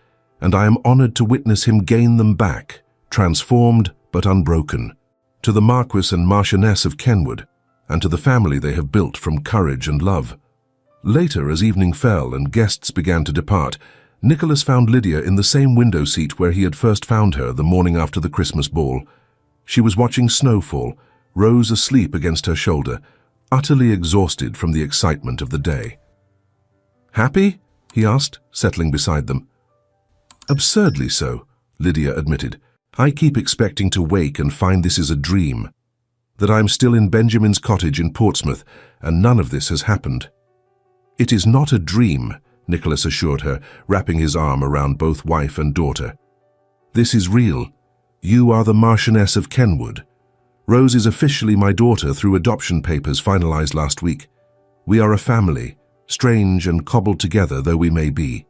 and I am honored to witness him gain them back, transformed but unbroken. To the Marquis and Marchioness of Kenwood, and to the family they have built from courage and love." Later, as evening fell and guests began to depart, Nicholas found Lydia in the same window seat where he had first found her the morning after the Christmas ball. She was watching snowfall, Rose asleep against her shoulder, utterly exhausted from the excitement of the day. "Happy?" he asked, settling beside them. "Absurdly so," Lydia admitted. "I keep expecting to wake and find this is a dream, that I'm still in Benjamin's cottage in Portsmouth, and none of this has happened." "It is not a dream," Nicholas assured her, wrapping his arm around both wife and daughter. "This is real. You are the Marchioness of Kenwood. Rose is officially my daughter through adoption papers finalized last week. We are a family, strange and cobbled together though we may be.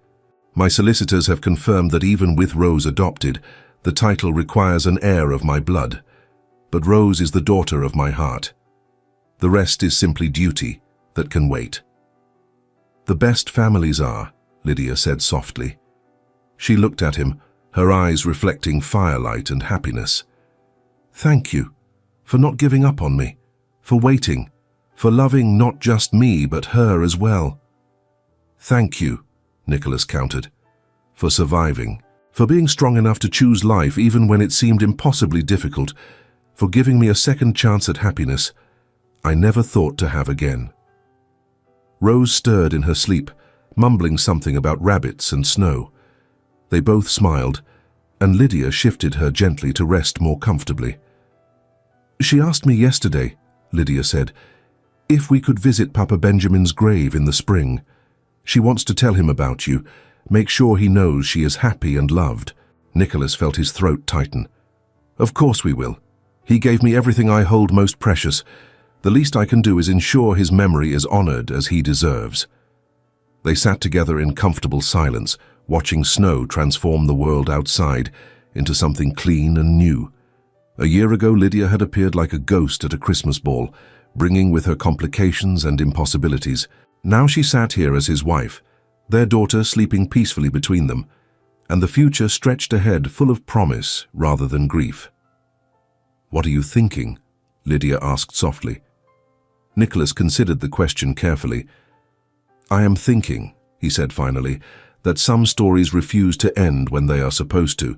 My solicitors have confirmed that even with Rose adopted, the title requires an heir of my blood. But Rose is the daughter of my heart. The rest is simply duty that can wait." "The best families are," Lydia said softly. She looked at him, her eyes reflecting firelight and happiness. "Thank you for not giving up on me, for waiting, for loving not just me but her as well." "Thank you," Nicholas countered, "for surviving, for being strong enough to choose life even when it seemed impossibly difficult, for giving me a second chance at happiness I never thought to have again." Rose stirred in her sleep, mumbling something about rabbits and snow. They both smiled, and Lydia shifted her gently to rest more comfortably. "She asked me yesterday," Lydia said, "if we could visit Papa Benjamin's grave in the spring. She wants to tell him about you, make sure he knows she is happy and loved." Nicholas felt his throat tighten. "Of course we will. He gave me everything I hold most precious. The least I can do is ensure his memory is honored as he deserves." They sat together in comfortable silence, watching snow transform the world outside into something clean and new. A year ago, Lydia had appeared like a ghost at a Christmas ball, bringing with her complications and impossibilities. Now she sat here as his wife, their daughter sleeping peacefully between them, and the future stretched ahead full of promise rather than grief. "What are you thinking?" Lydia asked softly. Nicholas considered the question carefully. "I am thinking," he said finally, "that some stories refuse to end when they are supposed to.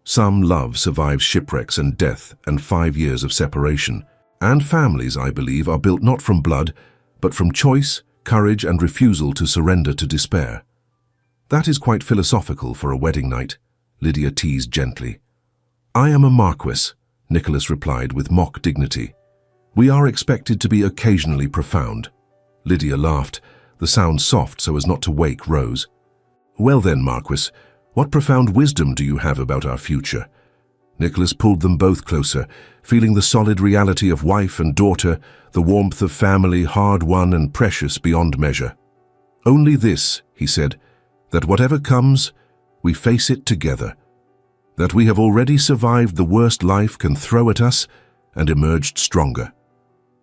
Some love survives shipwrecks and death and 5 years of separation. And families, I believe, are built not from blood, but from choice, courage, and refusal to surrender to despair." "That is quite philosophical for a wedding night," Lydia teased gently. "I am a marquis," Nicholas replied with mock dignity. "We are expected to be occasionally profound." Lydia laughed, the sound soft so as not to wake Rose. "Well then, Marquis, what profound wisdom do you have about our future?" Nicholas pulled them both closer, feeling the solid reality of wife and daughter, the warmth of family, hard-won and precious beyond measure. "Only this," he said, "that whatever comes, we face it together. That we have already survived the worst life can throw at us and emerged stronger.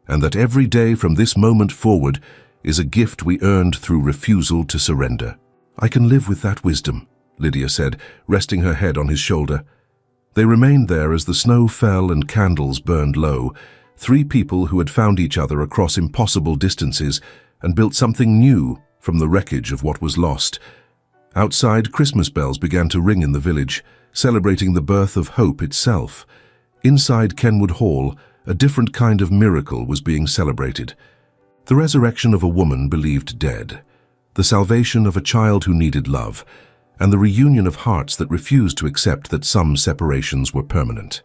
And that every day from this moment forward is a gift we earned through refusal to surrender." "I can live with that wisdom," Lydia said, resting her head on his shoulder. They remained there as the snow fell and candles burned low, 3 people who had found each other across impossible distances and built something new from the wreckage of what was lost. Outside, Christmas bells began to ring in the village, celebrating the birth of hope itself. Inside Kenwood Hall, a different kind of miracle was being celebrated. The resurrection of a woman believed dead, the salvation of a child who needed love, and the reunion of hearts that refused to accept that some separations were permanent.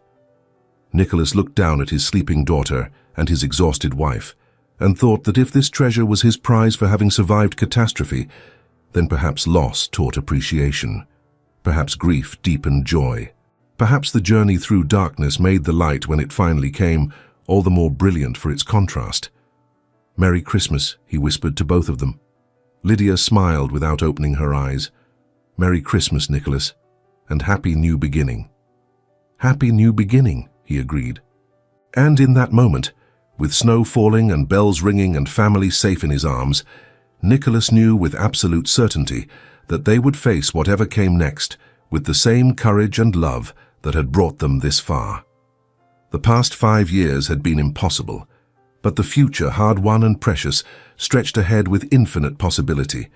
Nicholas looked down at his sleeping daughter and his exhausted wife, and thought that if this treasure was his prize for having survived catastrophe, then perhaps loss taught appreciation. Perhaps grief deepened joy. Perhaps the journey through darkness made the light, when it finally came, all the more brilliant for its contrast. "Merry Christmas," he whispered to both of them. Lydia smiled without opening her eyes. "Merry Christmas, Nicholas, and Happy New Beginning." "Happy New Beginning," he agreed. And in that moment, with snow falling and bells ringing and family safe in his arms, Nicholas knew with absolute certainty that they would face whatever came next with the same courage and love that had brought them this far. The past 5 years had been impossible, but the future, hard-won and precious, stretched ahead with infinite possibility.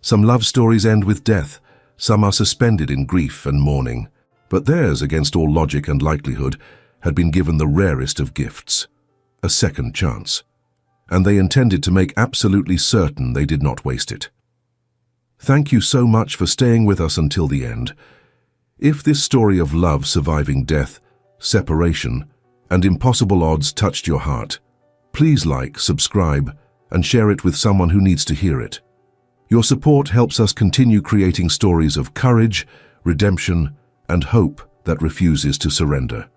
Some love stories end with death, some are suspended in grief and mourning, but theirs, against all logic and likelihood, had been given the rarest of gifts, a second chance, and they intended to make absolutely certain they did not waste it. Thank you so much for staying with us until the end. If this story of love surviving death, separation, and impossible odds touched your heart, please like, subscribe, and share it with someone who needs to hear it. Your support helps us continue creating stories of courage, redemption, and hope that refuses to surrender.